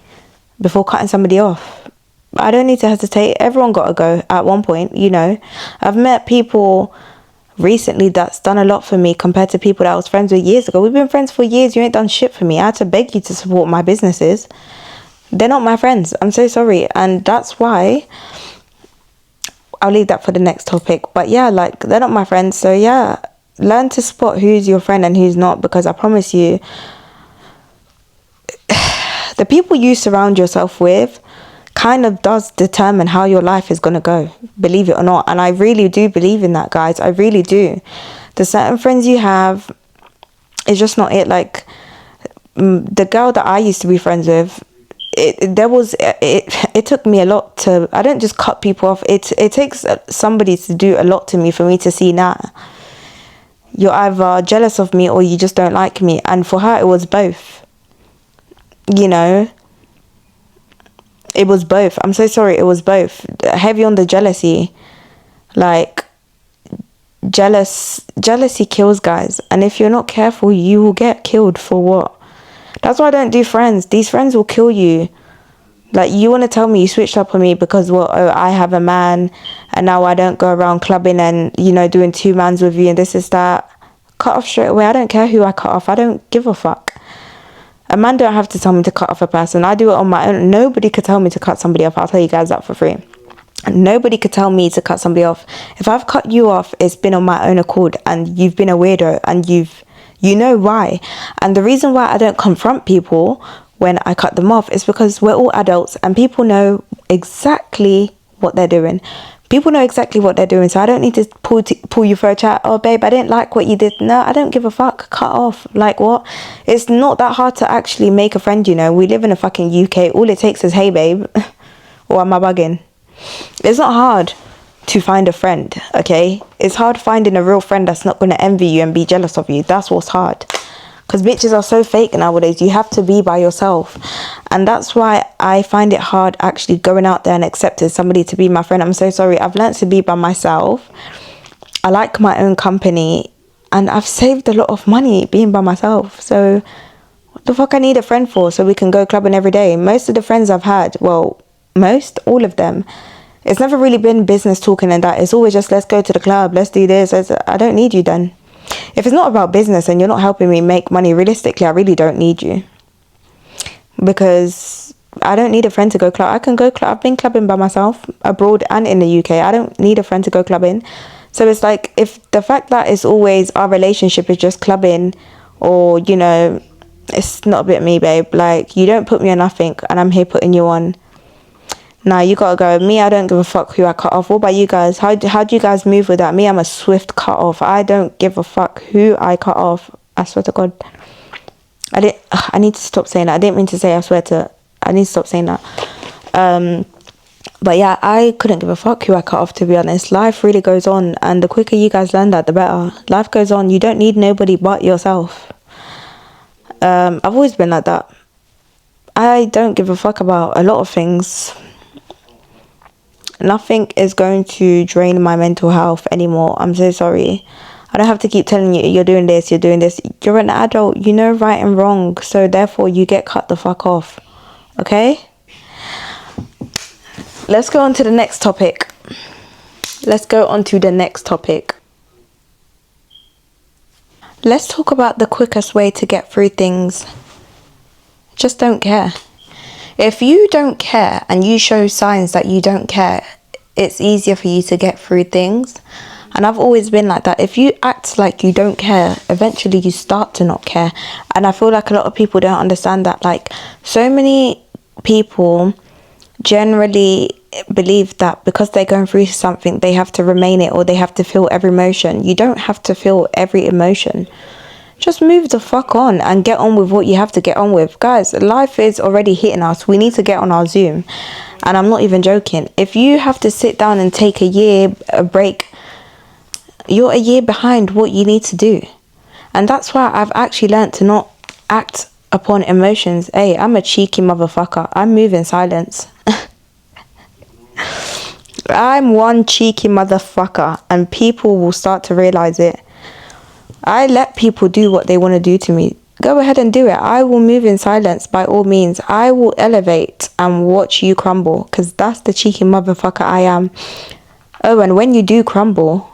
before cutting somebody off? I don't need to hesitate. Everyone got to go at one point, you know. I've met people recently that's done a lot for me compared to people that I was friends with years ago. We've been friends for years. You ain't done shit for me. I had to beg you to support my businesses. They're not my friends. I'm so sorry. And that's why... I'll leave that for the next topic. But yeah, like, they're not my friends. So yeah, learn to spot who's your friend and who's not, because I promise you, the people you surround yourself with kind of does determine how your life is going to go, believe it or not. And I really do believe in that, guys. I really do. The certain friends you have is just not it. Like, the girl that I used to be friends with, it took me a lot to... I don't just cut people off. It takes somebody to do a lot to me for me to see, nah, you're either jealous of me or you just don't like me. And for her, it was both. You know, it was both. I'm so sorry, it was both. Heavy on the jealousy. Like, jealousy kills, guys. And if you're not careful, you will get killed for what? That's why I don't do friends. These friends will kill you. Like, you want to tell me you switched up on me because, well, oh, I have a man and now I don't go around clubbing and, you know, doing two mans with you and this is that. Cut off straight away. I don't care who I cut off. I don't give a fuck. A man don't have to tell me to cut off a person. I do it on my own. Nobody could tell me to cut somebody off. I'll tell you guys that for free. Nobody could tell me to cut somebody off. If I've cut you off, it's been on my own accord and you've been a weirdo and you know why. And the reason why I don't confront people when I cut them off is because we're all adults and people know exactly what they're doing. People know exactly what they're doing, so I don't need to pull you for a chat. Oh, babe, I didn't like what you did. No, I don't give a fuck. Cut off. Like, what? It's not that hard to actually make a friend, you know. We live in a fucking UK. All it takes is, hey, babe. Or am I bugging? It's not hard to find a friend, okay? It's hard finding a real friend that's not going to envy you and be jealous of you. That's what's hard. Because bitches are so fake nowadays. You have to be by yourself. And that's why I find it hard actually going out there and accepting somebody to be my friend. I'm so sorry. I've learned to be by myself. I like my own company. And I've saved a lot of money being by myself. So what the fuck I need a friend for? So we can go clubbing every day. Most of the friends I've had, well, all of them, it's never really been business talking and that. It's always just, let's go to the club. Let's do this. I don't need you then. If it's not about business and you're not helping me make money, realistically, I really don't need you. Because I don't need a friend to go club. I can go club. I've been clubbing by myself abroad and in the UK. I don't need a friend to go clubbing. So it's like, if the fact that it's always our relationship is just clubbing, or, you know, it's not a bit me, babe. Like, you don't put me on nothing and I'm here putting you on. Nah, you gotta go. Me, I don't give a fuck who I cut off. What about you guys? How do you guys move with that? Me, I'm a swift cut off. I don't give a fuck who I cut off. I swear to God. I need to stop saying that. I didn't mean to say I need to stop saying that. But yeah, I couldn't give a fuck who I cut off, to be honest. Life really goes on, and the quicker you guys learn that, the better. Life goes on. You don't need nobody but yourself. I've always been like that. I don't give a fuck about a lot of things. Nothing is going to drain my mental health anymore. I'm so sorry. I don't have to keep telling you, you're doing this, you're doing this. You're an adult, you know right and wrong. So therefore, you get cut the fuck off. Okay? Let's go on to the next topic. Let's talk about the quickest way to get through things. Just don't care. If you don't care and you show signs that you don't care, it's easier for you to get through things. And I've always been like that. If you act like you don't care, eventually you start to not care. And I feel like a lot of people don't understand that. Like, so many people generally believe that because they're going through something, they have to remain it, or they have to feel every emotion. You don't have to feel every emotion. Just move the fuck on and get on with what you have to get on with. Guys, life is already hitting us. We need to get on our Zoom. And I'm not even joking. If you have to sit down and take a break, you're a year behind what you need to do. And that's why I've actually learned to not act upon emotions. Hey, I'm a cheeky motherfucker. I move in silence. I'm one cheeky motherfucker, and people will start to realize it. I let people do what they want to do to me. Go ahead and do it. I will move in silence by all means. I will elevate and watch you crumble, because that's the cheeky motherfucker I am. Oh, and when you do crumble,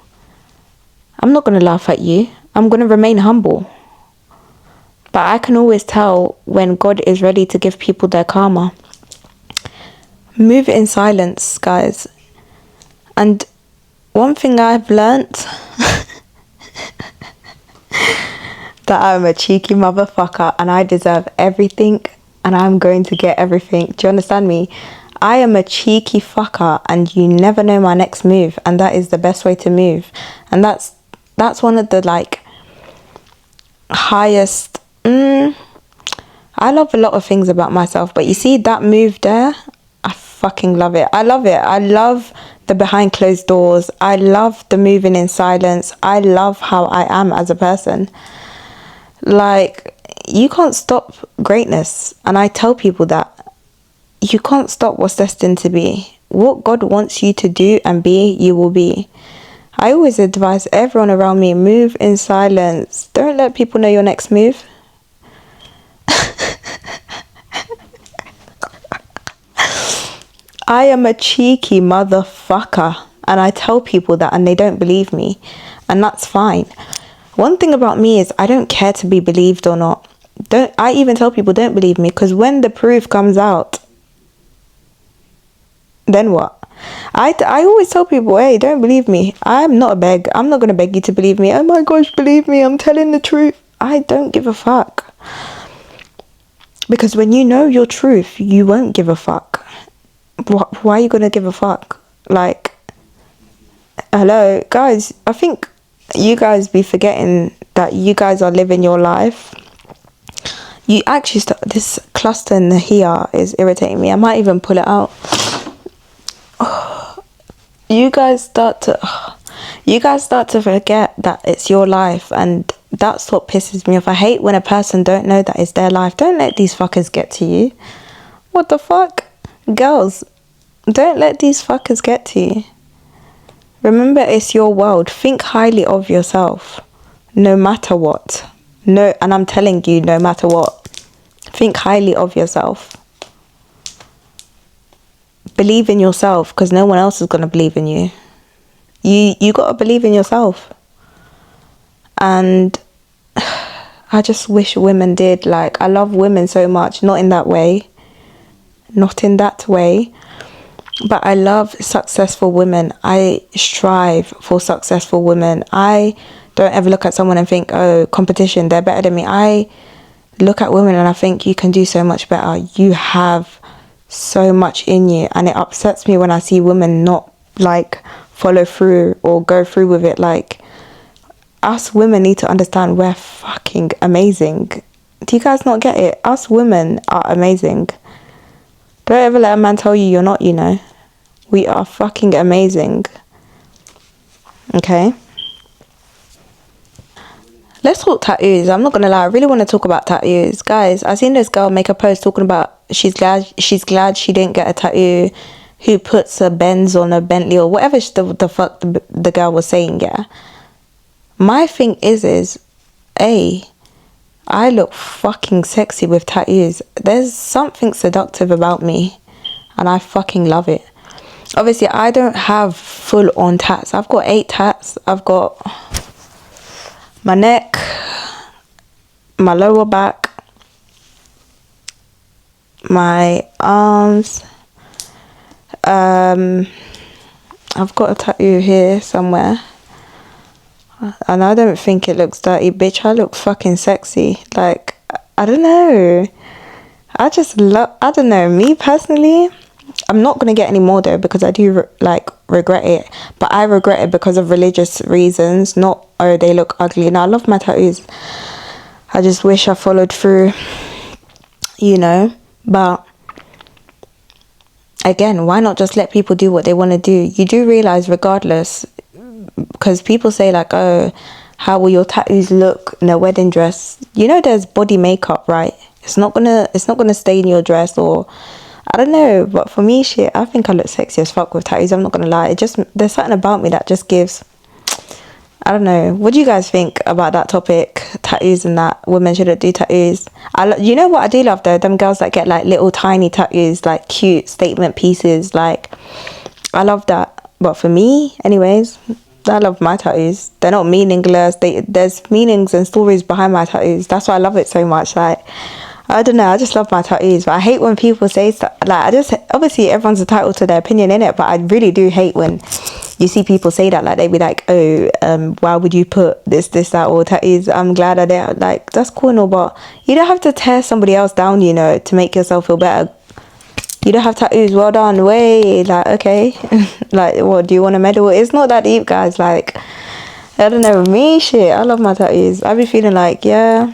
I'm not going to laugh at you. I'm going to remain humble. But I can always tell when God is ready to give people their karma. Move in silence, guys. And one thing I've learnt, that I'm a cheeky motherfucker and I deserve everything and I'm going to get everything. Do you understand me? I am a cheeky fucker and you never know my next move, and that is the best way to move. And that's one of the like highest I love a lot of things about myself, but you see that move there, I fucking love it. I love it. I love the behind closed doors. I love the moving in silence. I love how I am as a person. Like, you can't stop greatness. And I tell people that. You can't stop what's destined to be. What God wants you to do and be, you will be. I always advise everyone around me, move in silence. Don't let people know your next move. I am a cheeky motherfucker, and I tell people that and they don't believe me, and that's fine. One thing about me is I don't care to be believed or not. Don't I even tell people don't believe me, because when the proof comes out, then what? I always tell people, hey, don't believe me. I'm not going to beg you to believe me. Oh my gosh, believe me, I'm telling the truth. I don't give a fuck. Because when you know your truth, you won't give a fuck. Why are you going to give a fuck? Like, hello, guys, I think you guys be forgetting that you guys are living your life. You actually this cluster in the here is irritating me. I might even pull it out. You guys start to forget that it's your life, and that's what pisses me off. I hate when a person don't know that it's their life. Don't let these fuckers get to you. What the fuck? Girls, don't let these fuckers get to you. Remember, it's your world. Think highly of yourself, no matter what. No, and I'm telling you, no matter what. Think highly of yourself. Believe in yourself, because no one else is going to believe in you. You got to believe in yourself. And I just wish women did. Like, I love women so much. Not in that way. Not in that way. But I love successful women. I strive for successful women. I don't ever look at someone and think, oh, competition, they're better than me. I look at women and I think, you can do so much better. You have so much in you. And it upsets me when I see women not like follow through or go through with it. Like, us women need to understand we're fucking amazing. Do you guys not get it? Us women are amazing. Don't ever let a man tell you you're not, you know. We are fucking amazing. Okay? Let's talk tattoos. I'm not gonna lie, I really want to talk about tattoos. Guys, I seen this girl make a post talking about she's glad she didn't get a tattoo. Who puts a Benz on a Bentley or whatever the fuck the girl was saying, yeah. My thing is, I look fucking sexy with tattoos. There's something seductive about me, and I fucking love it. Obviously, I don't have full on tats. I've got 8 tats. I've got my neck, my lower back, my arms. I've got a tattoo here somewhere. And I don't think it looks dirty, bitch. I look fucking sexy. Like, I don't know. I don't know. Me personally, I'm not going to get any more though, because I do regret it. But I regret it because of religious reasons, not, oh, they look ugly. Now, I love my tattoos. I just wish I followed through, you know. But again, why not just let people do what they want to do? You do realize, regardless, because people say like, oh, how will your tattoos look in a wedding dress? You know, there's body makeup, right? It's not gonna stay in your dress, or I don't know. But for me, shit, I think I look sexy as fuck with tattoos. I'm not gonna lie. There's something about me that just gives, I don't know. What do you guys think about that topic? Tattoos and that women shouldn't do tattoos. You know what I do love though? Them girls that get like little tiny tattoos, like cute statement pieces. Like, I love that. But for me, anyways, I love my tattoos. They're not meaningless. There's meanings and stories behind my tattoos. That's why I love it so much. Like, I don't know. I just love my tattoos. But I hate when people say stuff. Like, obviously everyone's entitled to their opinion in it. But I really do hate when you see people say that. Like, they be like, oh, why would you put this, that, or tattoos? I'm glad I did. Like, that's cool and all, but you don't have to tear somebody else down, you know, to make yourself feel better. You don't have tattoos, well done, way, like, okay. Like, what, do you want a medal? It's not that deep, guys. Like, I don't know, me, shit, I love my tattoos. I be feeling like, yeah,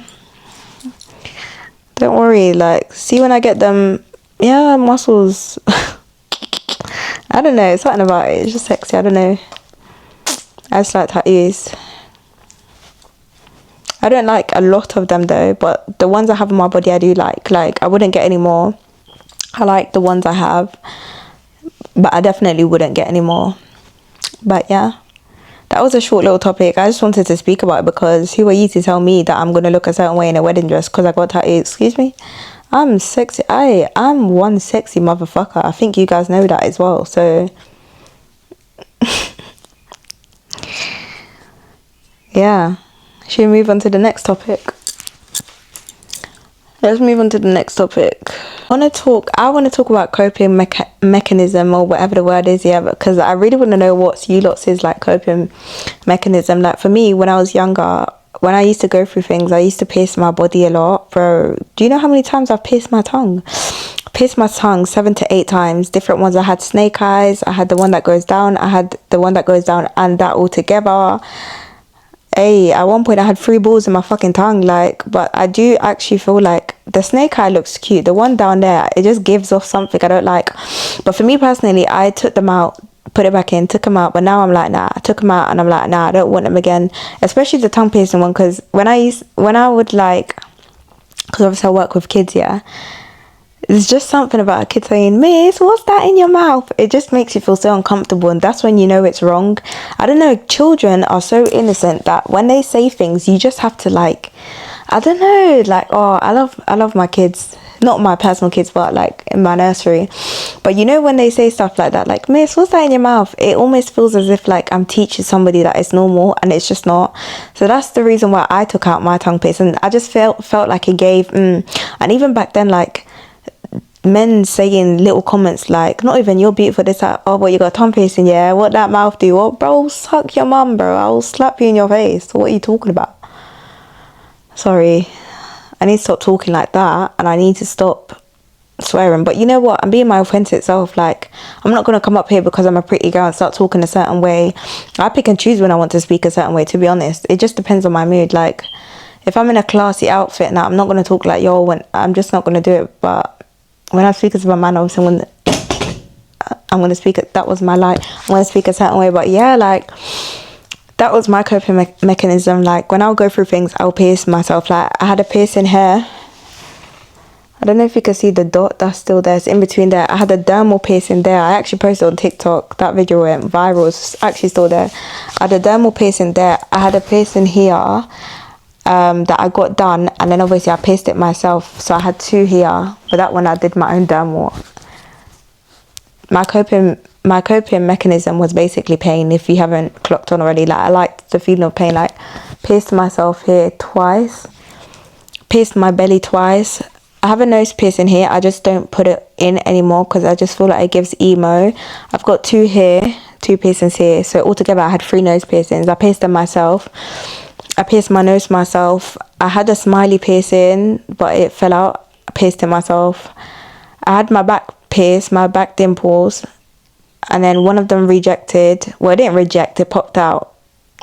don't worry, like, see when I get them, yeah, muscles. I don't know, something about it, it's just sexy, I don't know. I just like tattoos. I don't like a lot of them though, but the ones I have on my body I do like I wouldn't get any more. I like the ones I have, but I definitely wouldn't get any more. But yeah, that was a short little topic. I just wanted to speak about it, because who are you to tell me that I'm going to look a certain way in a wedding dress because I got tattoos? Excuse me? I'm sexy. I'm one sexy motherfucker. I think you guys know that as well. So yeah, should we move on to the next topic? Let's move on to the next topic. I want to talk about coping mechanism, or whatever the word is, yeah, because I really want to know what's you lot's is like coping mechanism. Like for me, when I was younger, when I used to go through things, I used to pierce my body a lot. Bro, do you know how many times I've pierced my tongue? Pierced my tongue 7 to 8 times. Different ones. I had snake eyes. I had the one that goes down. I had the one that goes down and that all together. Hey, at one point I had 3 balls in my fucking tongue, like, but I do actually feel like the snake eye looks cute. The one down there, it just gives off something I don't like. But for me personally, I took them out, put it back in, took them out, but now I'm like, nah. I took them out and I'm like, nah, I don't want them again. Especially the tongue piercing one, because when I would like, because obviously I work with kids, yeah. There's just something about a kid saying, "Miss, what's that in your mouth?" It just makes you feel so uncomfortable, and that's when you know it's wrong. I don't know, children are so innocent that when they say things, you just have to like, I don't know, like, oh, I love my kids. Not my personal kids, but like in my nursery. But you know when they say stuff like that, like, "Miss, what's that in your mouth?" It almost feels as if like I'm teaching somebody that it's normal, and it's just not. So that's the reason why I took out my tongue pierce, and I just felt like it gave, and even back then, like, men saying little comments like, not even "you're beautiful," this, that, "oh, but you got a tongue piercing, yeah, what that mouth do?" "Oh, bro, suck your mum, bro, I'll slap you in your face. What are you talking about?" Sorry, I need to stop talking like that, and I need to stop swearing. But you know what, I'm being my authentic self. Like, I'm not going to come up here because I'm a pretty girl and start talking a certain way. I pick and choose when I want to speak a certain way, to be honest. It just depends on my mood. Like, if I'm in a classy outfit now, I'm not going to talk like yo, when I'm just not going to do it. But when I speak as a man, obviously I'm going to speak, that was my life, I'm going to speak a certain way. But yeah, like, that was my coping mechanism. Like, when I'll go through things, I'll pierce myself. Like, I had a piercing here. I don't know if you can see the dot that's still there. It's in between there. I had a dermal piercing there. I actually posted on TikTok. That video went viral. It's actually still there. I had a dermal piercing there. I had a piercing here. That I got done, and then obviously I pierced it myself, so I had 2 here, but that one I did my own dermal. My coping mechanism was basically pain, if you haven't clocked on already. Like, I liked the feeling of pain. Like, pierced myself here twice, pierced my belly twice. I have a nose piercing here, I just don't put it in anymore because I just feel like it gives emo. I've got 2 here, 2 piercings here, so altogether I had 3 nose piercings. I pierced them myself. I pierced my nose myself. I had a smiley piercing, but it fell out. I pierced it myself. I had my back pierced, my back dimples, and then one of them rejected. Well, it didn't reject, it popped out.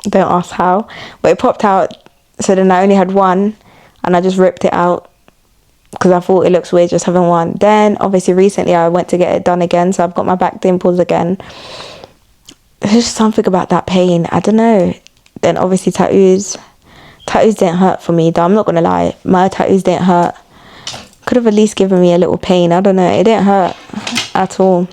Don't ask how, but it popped out. So then I only had 1, and I just ripped it out because I thought it looks weird just having 1. Then obviously recently I went to get it done again, so I've got my back dimples again. There's just something about that pain, I don't know. Then obviously tattoos didn't hurt for me though, I'm not gonna lie. My tattoos didn't hurt. Could have at least given me a little pain, I don't know. It didn't hurt at all.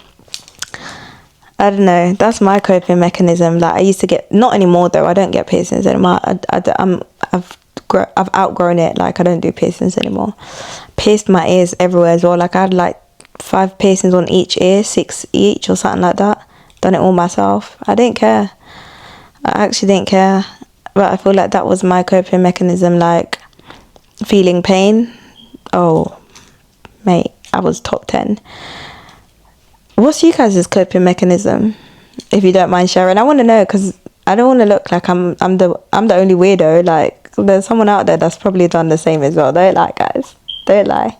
I don't know, that's my coping mechanism. Like, I used to get, not anymore though, I don't get piercings anymore. I've outgrown it. Like, I don't do piercings anymore. Pierced my ears everywhere as well. Like, I had like 5 piercings on each ear, 6 each or something like that. Done it all myself. I didn't care. I actually didn't care. But I feel like that was my coping mechanism. Like, feeling pain. Oh, mate, I was top 10. What's you guys' coping mechanism? If you don't mind sharing. I want to know, because I don't want to look like I'm the only weirdo. Like, there's someone out there that's probably done the same as well. Don't lie, guys. Don't lie.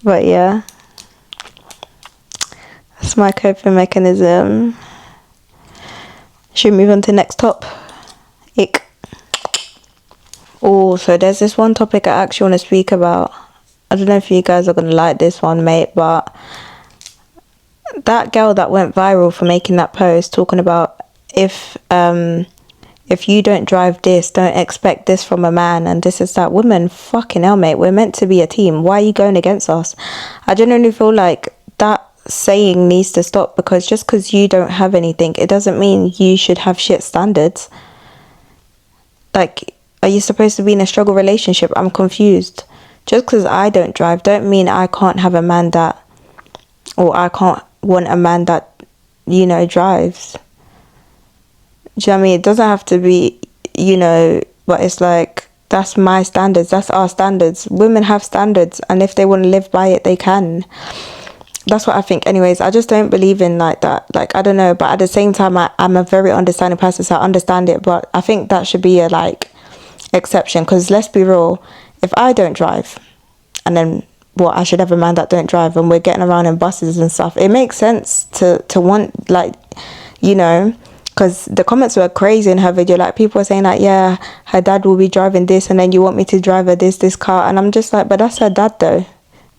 But yeah, that's my coping mechanism. Should we move on to the next top? Oh, so there's this one topic I actually want to speak about. I don't know if you guys are going to like this one, mate, but that girl that went viral for making that post talking about if you don't drive this, don't expect this from a man, and this is that. Women, fucking hell, mate, we're meant to be a team. Why are you going against us? I genuinely feel like that saying needs to stop, because just because you don't have anything, it doesn't mean you should have shit standards. Like, are you supposed to be in a struggle relationship? I'm confused. Just because I don't drive don't mean I can't have a man that, or I can't want a man that, you know, drives. Do you know what I mean? It doesn't have to be, you know, but it's like, that's my standards, that's our standards. Women have standards, and if they want to live by it, they can. That's what I think. Anyways, I just don't believe in like that. Like, I don't know, but at the same time, I'm a very understanding person, so I understand it. But I think that should be a like exception, because let's be real, if I don't drive, and then what, I should have a man that don't drive, and we're getting around in buses and stuff, it makes sense to want, like, you know, because the comments were crazy in her video. Like, people were saying like, yeah, her dad will be driving this, and then you want me to drive her this car. And I'm just like, but that's her dad though.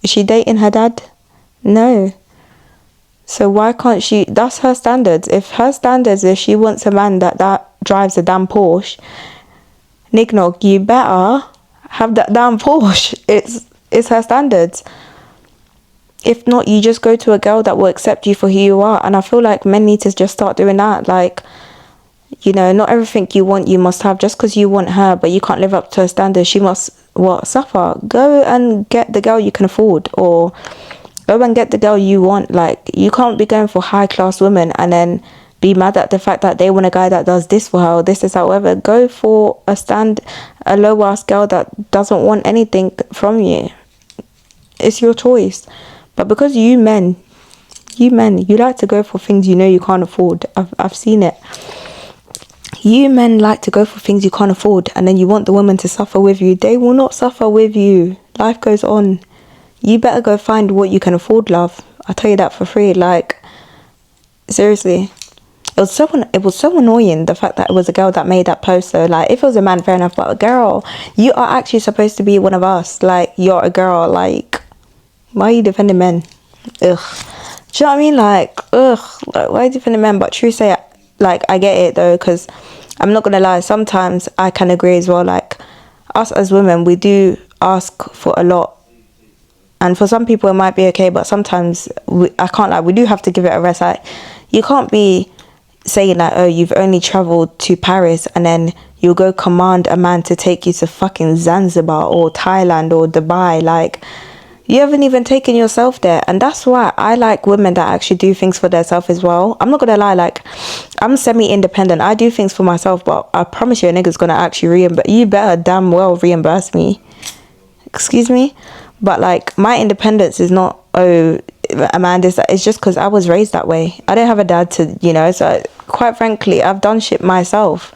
Is she dating her dad? No. So why can't she? That's her standards. If her standards is she wants a man that drives a damn Porsche, Nignog, you better have that damn Porsche. It's her standards. If not, you just go to a girl that will accept you for who you are. And I feel like men need to just start doing that. Like, you know, not everything you want you must have. Just because you want her but you can't live up to her standards, she must what, suffer. Go and get the girl you can afford, or go and get the girl you want. Like, you can't be going for high class women and then be mad at the fact that they want a guy that does this for her, or this is however. Go for a low ass girl that doesn't want anything from you. It's your choice. But because you men, you like to go for things you know you can't afford. I've seen it. You men like to go for things you can't afford, and then you want the woman to suffer with you. They will not suffer with you. Life goes on. You better go find what you can afford, love. I'll tell you that for free. Like, seriously. It was so annoying, the fact that it was a girl that made that post. So like, if it was a man, fair enough, but a girl, you are actually supposed to be one of us. Like, you're a girl. Like, why are you defending men? Ugh. Do you know what I mean? Like, ugh. Like, why are you defending men? But true say, like, I get it though, because I'm not gonna lie, sometimes I can agree as well. Like, us as women, we do ask for a lot. And for some people it might be okay, but sometimes I can't lie, we do have to give it a rest. Like, you can't be saying like, oh, you've only travelled to Paris and then you'll go command a man to take you to fucking Zanzibar or Thailand or Dubai. Like, you haven't even taken yourself there. And that's why I like women that actually do things for themselves as well. I'm not gonna lie, like, I'm semi-independent. I do things for myself, but I promise you a nigga's gonna actually reimburse. You better damn well reimburse me. Excuse me? But like, my independence is not, oh, a man this, that. It's just because I was raised that way. I don't have a dad to, you know, so quite frankly, I've done shit myself.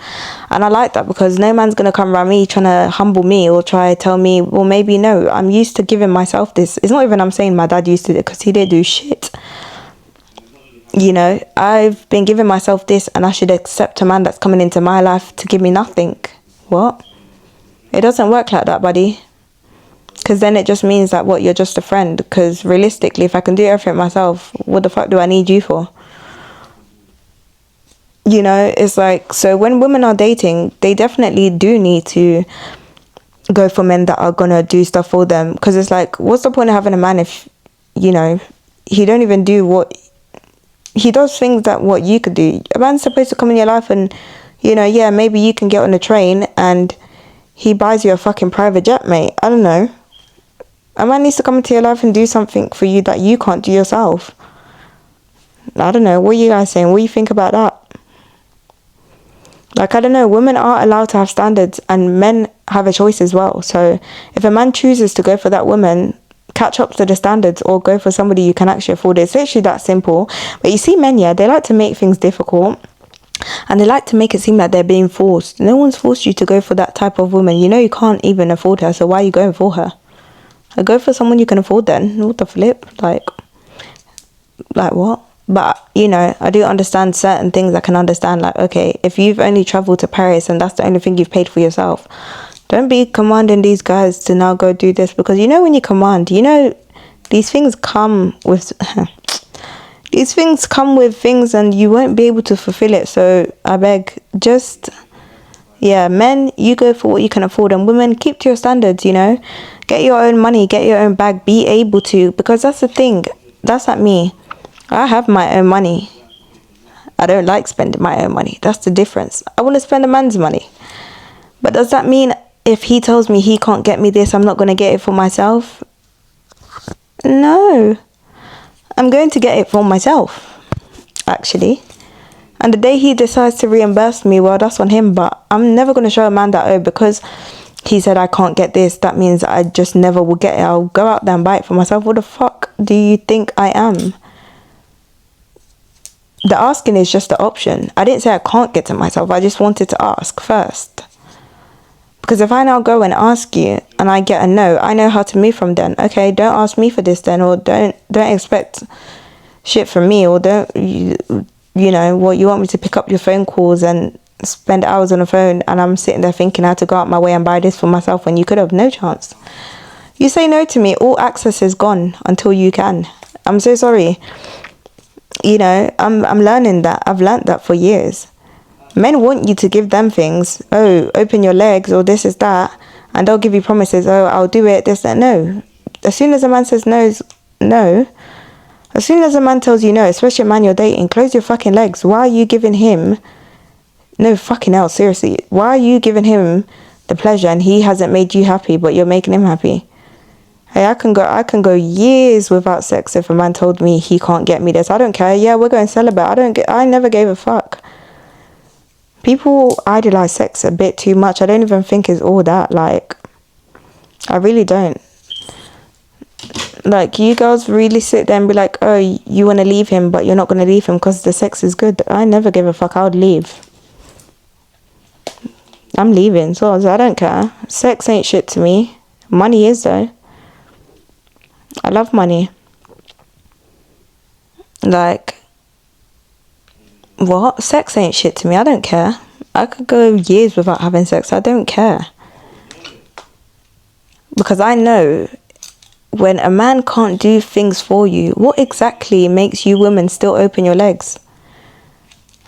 And I like that, because no man's going to come around me trying to humble me or try to tell me, well, maybe no, I'm used to giving myself this. It's not even I'm saying my dad used to do it, because he didn't do shit. You know, I've been giving myself this, and I should accept a man that's coming into my life to give me nothing. What? It doesn't work like that, buddy. Because then it just means that, what, you're just a friend. Because realistically, if I can do everything myself, what the fuck do I need you for? You know, it's like, so when women are dating, they definitely do need to go for men that are gonna do stuff for them. Because it's like, what's the point of having a man if, you know, he don't even do what, he does things that what you could do. A man's supposed to come in your life and, you know, yeah, maybe you can get on a train and he buys you a fucking private jet, mate. I don't know. A man needs to come into your life and do something for you that you can't do yourself. I don't know. What are you guys saying? What do you think about that? Like, I don't know. Women are allowed to have standards, and men have a choice as well. So if a man chooses to go for that woman, catch up to the standards, or go for somebody you can actually afford. It's literally that simple. But you see men, yeah, they like to make things difficult. And they like to make it seem like they're being forced. No one's forced you to go for that type of woman. You know you can't even afford her, so why are you going for her? Go for someone you can afford then. What the flip? Like what? But, you know, I do understand certain things. I can understand, like, okay, if you've only travelled to Paris and that's the only thing you've paid for yourself, don't be commanding these guys to now go do this. Because, you know, when you command, you know, these things come with... these things come with things and you won't be able to fulfill it. So, I beg, just... yeah, men, you go for what you can afford, and women, keep to your standards, you know. Get your own money, get your own bag, be able to, because that's the thing. That's like me. I have my own money. I don't like spending my own money. That's the difference. I want to spend a man's money. But does that mean if he tells me he can't get me this, I'm not going to get it for myself. No, I'm going to get it for myself, actually. And the day he decides to reimburse me, well, that's on him. But I'm never going to show a man that, oh, because he said I can't get this, that means I just never will get it. I'll go out there and buy it for myself. What the fuck do you think I am? The asking is just the option. I didn't say I can't get it myself. I just wanted to ask first. Because if I now go and ask you and I get a no, I know how to move from then. Okay, don't ask me for this then, or don't expect shit from me, or don't you know what, you want me to pick up your phone calls and spend hours on the phone, and I'm sitting there thinking I had to go out my way and buy this for myself when you could have. No chance. You say no to me, all access is gone until you can. I'm so sorry. You know, I'm learning that. I've learned that for years. Men want you to give them things. Oh, open your legs, or this is that, and they'll give you promises. Oh, I'll do it, this, that. No. As soon as a man says no, as soon as a man tells you no, especially a man you're dating, close your fucking legs. Why are you giving him, no fucking hell, seriously, why are you giving him the pleasure and he hasn't made you happy, but you're making him happy? Hey, I can go years without sex if a man told me he can't get me this. I don't care. Yeah, we're going celibate. I never gave a fuck. People idolize sex a bit too much. I don't even think it's all that. Like, I really don't. Like, you girls really sit there and be like, oh, you want to leave him, but you're not going to leave him because the sex is good. I never gave a fuck. I would leave. I'm leaving, so I don't care. Sex ain't shit to me. Money is, though. I love money. Like, what? Sex ain't shit to me. I don't care. I could go years without having sex. I don't care. Because I know when a man can't do things for you, what exactly makes you women still open your legs?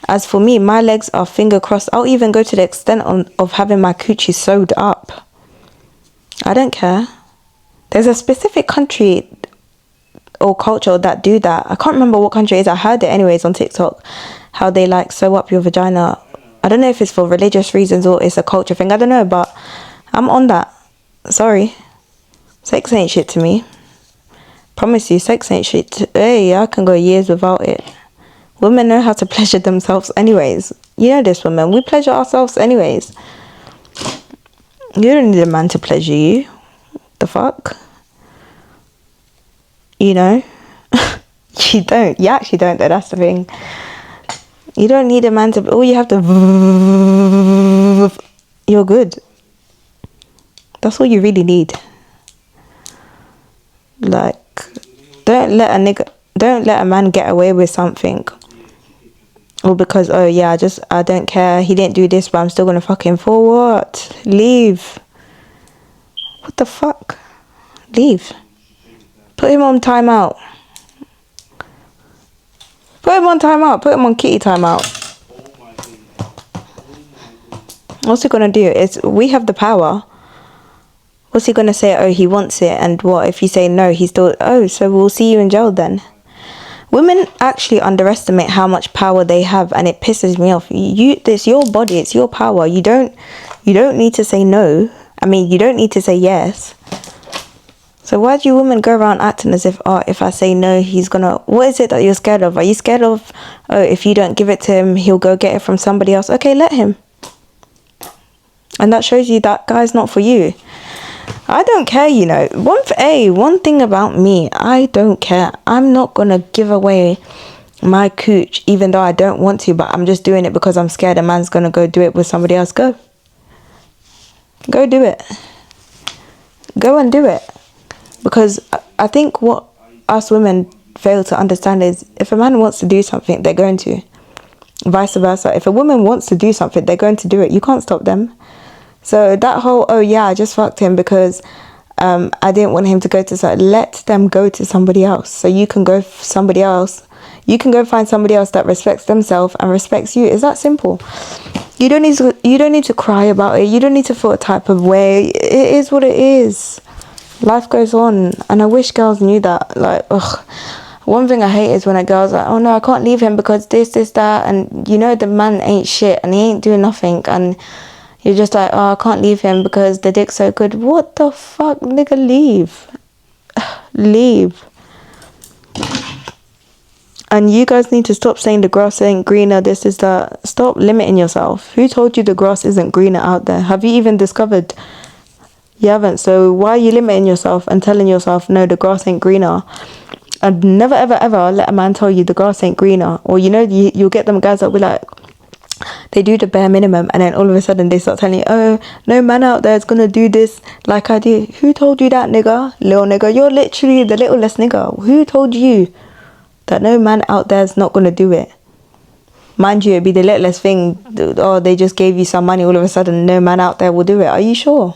As for me, my legs are finger crossed. I'll even go to the extent of having my coochie sewed up. I don't care. There's a specific country or culture that do that. I can't remember what country it is. I heard it anyways on TikTok. How they like sew up your vagina. I don't know if it's for religious reasons or it's a culture thing. I don't know, but I'm on that. Sorry. Sex ain't shit to me. Promise you, sex ain't shit. Hey, I can go years without it. Women know how to pleasure themselves anyways. You know this, women. We pleasure ourselves anyways. You don't need a man to pleasure you. The fuck? You know? You don't. You actually don't, though. That's the thing. You don't need a man to... All you have to... You're good. That's all you really need. Like, don't let a man get away with something. Or because, oh yeah, I don't care, he didn't do this, but I'm still gonna fuck him. For what? Leave. What the fuck? Leave. Put him on timeout. Put him on timeout. Put him on kitty timeout. What's he gonna do? We have the power. What's he gonna say? Oh, he wants it, and what if you say no? He's still, oh, so we'll see you in jail then. Women actually underestimate how much power they have, and it pisses me off. It's your body, it's your power. You don't need to say no. I mean, you don't need to say yes. So why do you women go around acting as if, oh, if I say no, he's gonna... What is it that you're scared of? Are you scared of, oh, if you don't give it to him, he'll go get it from somebody else? Okay, let him. And that shows you that guy's not for you. I don't care, you know. One thing about me, I don't care. I'm not gonna give away my cooch, even though I don't want to, but I'm just doing it because I'm scared a man's gonna go do it with somebody else. Go do it. Go and do it. Because I think what us women fail to understand is, if a man wants to do something, they're going to. Vice versa. If a woman wants to do something, they're going to do it. You can't stop them. So that whole, oh yeah, I just fucked him because I didn't want him to go to... Let them go to somebody else. So you can go somebody else. You can go find somebody else that respects themselves and respects you. It's that simple. You don't need to cry about it. You don't need to feel a type of way. It is what it is. Life goes on. And I wish girls knew that. Like, ugh. One thing I hate is when a girl's like, oh no, I can't leave him because this, that. And you know the man ain't shit and he ain't doing nothing. And You're just like, oh, I can't leave him because the dick's so good. What the fuck, nigga, leave. Leave. And you guys need to stop saying the grass ain't greener, this is that. Stop limiting yourself. Who told you the grass isn't greener out there? Have you even discovered? You haven't. So why are you limiting yourself and telling yourself, no, the grass ain't greener? And never, ever, ever let a man tell you the grass ain't greener. Or, you know, you'll get them guys that will be like, they do the bare minimum, and then all of a sudden they start telling you, oh, no man out there is gonna do this like I do. Who told you that, nigga? Little nigga. You're literally the littlest nigga. Who told you that no man out there is not gonna do it? Mind you, it'd be the littlest thing. Oh, they just gave you some money, all of a sudden no man out there will do it. Are you sure?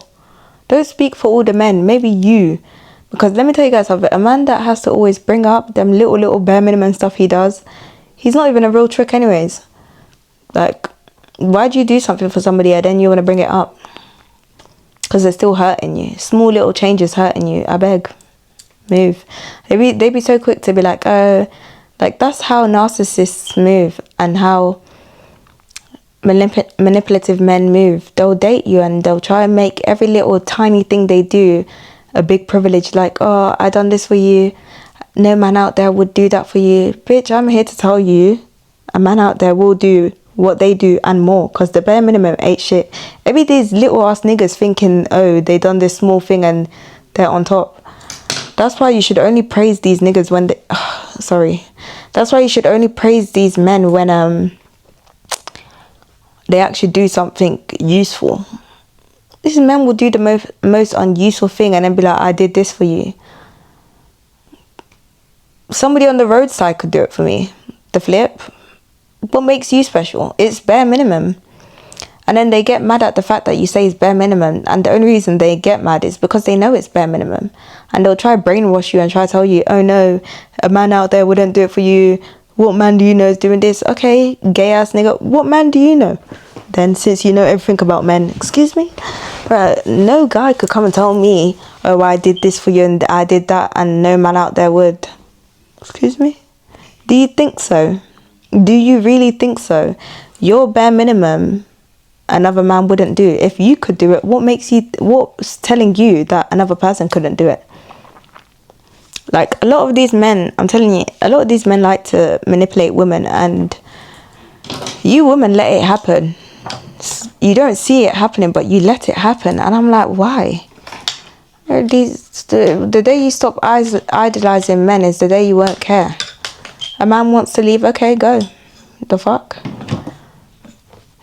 Don't speak for all the men. Maybe you. Because let me tell you guys something. A man that has to always bring up them little bare minimum stuff he does, he's not even a real trick anyways. Like, why do you do something for somebody and then you want to bring it up? Because they're still hurting you. Small little changes hurting you. I beg, move. They be so quick to be like, oh, like that's how narcissists move and how manipulative men move. They'll date you and they'll try and make every little tiny thing they do a big privilege. Like, oh, I done this for you. No man out there would do that for you. Bitch, I'm here to tell you, a man out there will do what they do and more, because the bare minimum ain't shit. Maybe these little ass niggas thinking, oh, they done this small thing and they're on top. That's why you should only praise these niggas when they that's why you should only praise these men when they actually do something useful. These men will do the most unuseful thing and then be like, I did this for you. Somebody on the roadside could do it for me. The flip. What makes you special? It's bare minimum. And then they get mad at the fact that you say it's bare minimum, and the only reason they get mad is because they know it's bare minimum, and they'll try brainwash you and try to tell you, oh no, a man out there wouldn't do it for you. What man do you know is doing this? Okay, gay ass nigga, what man do you know? Then since you know everything about men, excuse me, but no guy could come and tell me, oh, I did this for you and I did that, and no man out there would. Excuse me? Do you think so? Do you really think so? Your bare minimum another man wouldn't do. If you could do it, what's telling you that another person couldn't do it? Like, a lot of these men, I'm telling you, a lot of these men like to manipulate women, and you women let it happen. You don't see it happening, but you let it happen. And I'm like, why? The day you stop idolizing men is the day you won't care. A man wants to leave, okay, go. The fuck?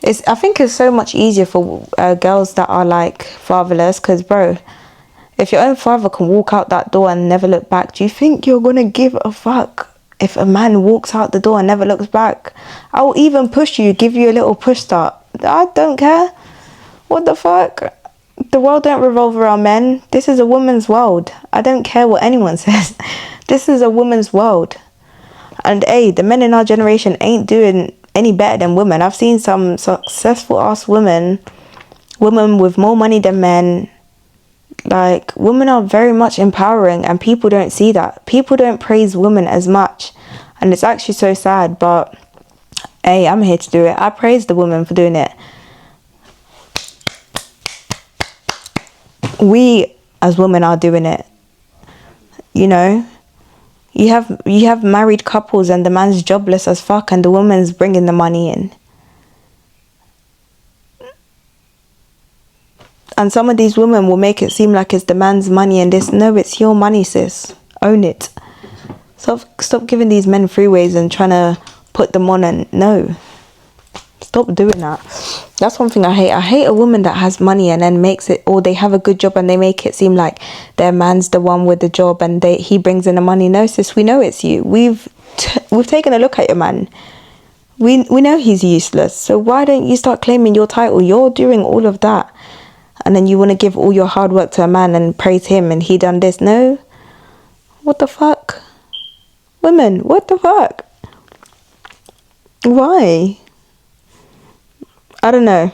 I think it's so much easier for girls that are like fatherless, because bro, if your own father can walk out that door and never look back, do you think you're gonna give a fuck if a man walks out the door and never looks back? I'll even push you, give you a little push start. I don't care. What the fuck? The world don't revolve around men. This is a woman's world. I don't care what anyone says. This is a woman's world. And hey, the men in our generation ain't doing any better than women. I've seen some successful ass women with more money than men. Like, women are very much empowering, and people don't see that. People don't praise women as much, and it's actually so sad. But hey, I'm here to do it. I praise the women for doing it. We as women are doing it. You know, you have married couples and the man's jobless as fuck and the woman's bringing the money in. And some of these women will make it seem like it's the man's money and this. No, it's your money, sis. Own it. Stop giving these men freeways and trying to put them on, and no. Stop doing that. That's one thing I hate. I hate a woman that has money and then makes it, or they have a good job and they make it seem like their man's the one with the job and he brings in the money. No, sis, we know it's you. We've taken a look at your man. We know he's useless. So why don't you start claiming your title? You're doing all of that. And then you want to give all your hard work to a man and praise him and he done this. No. What the fuck? Women, what the fuck? Why? I don't know.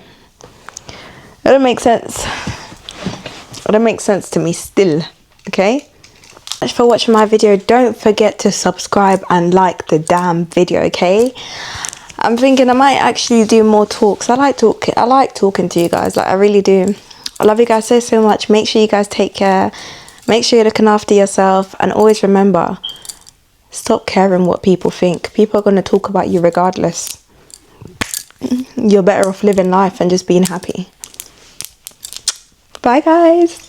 It don't make sense. It don't make sense to me still. Okay? Thanks for watching my video. Don't forget to subscribe and like the damn video, okay? I'm thinking I might actually do more talks. I like talking to you guys. Like, I really do. I love you guys so much. Make sure you guys take care. Make sure you're looking after yourself, and always remember, stop caring what people think. People are going to talk about you regardless. You're better off living life and just being happy. Bye guys.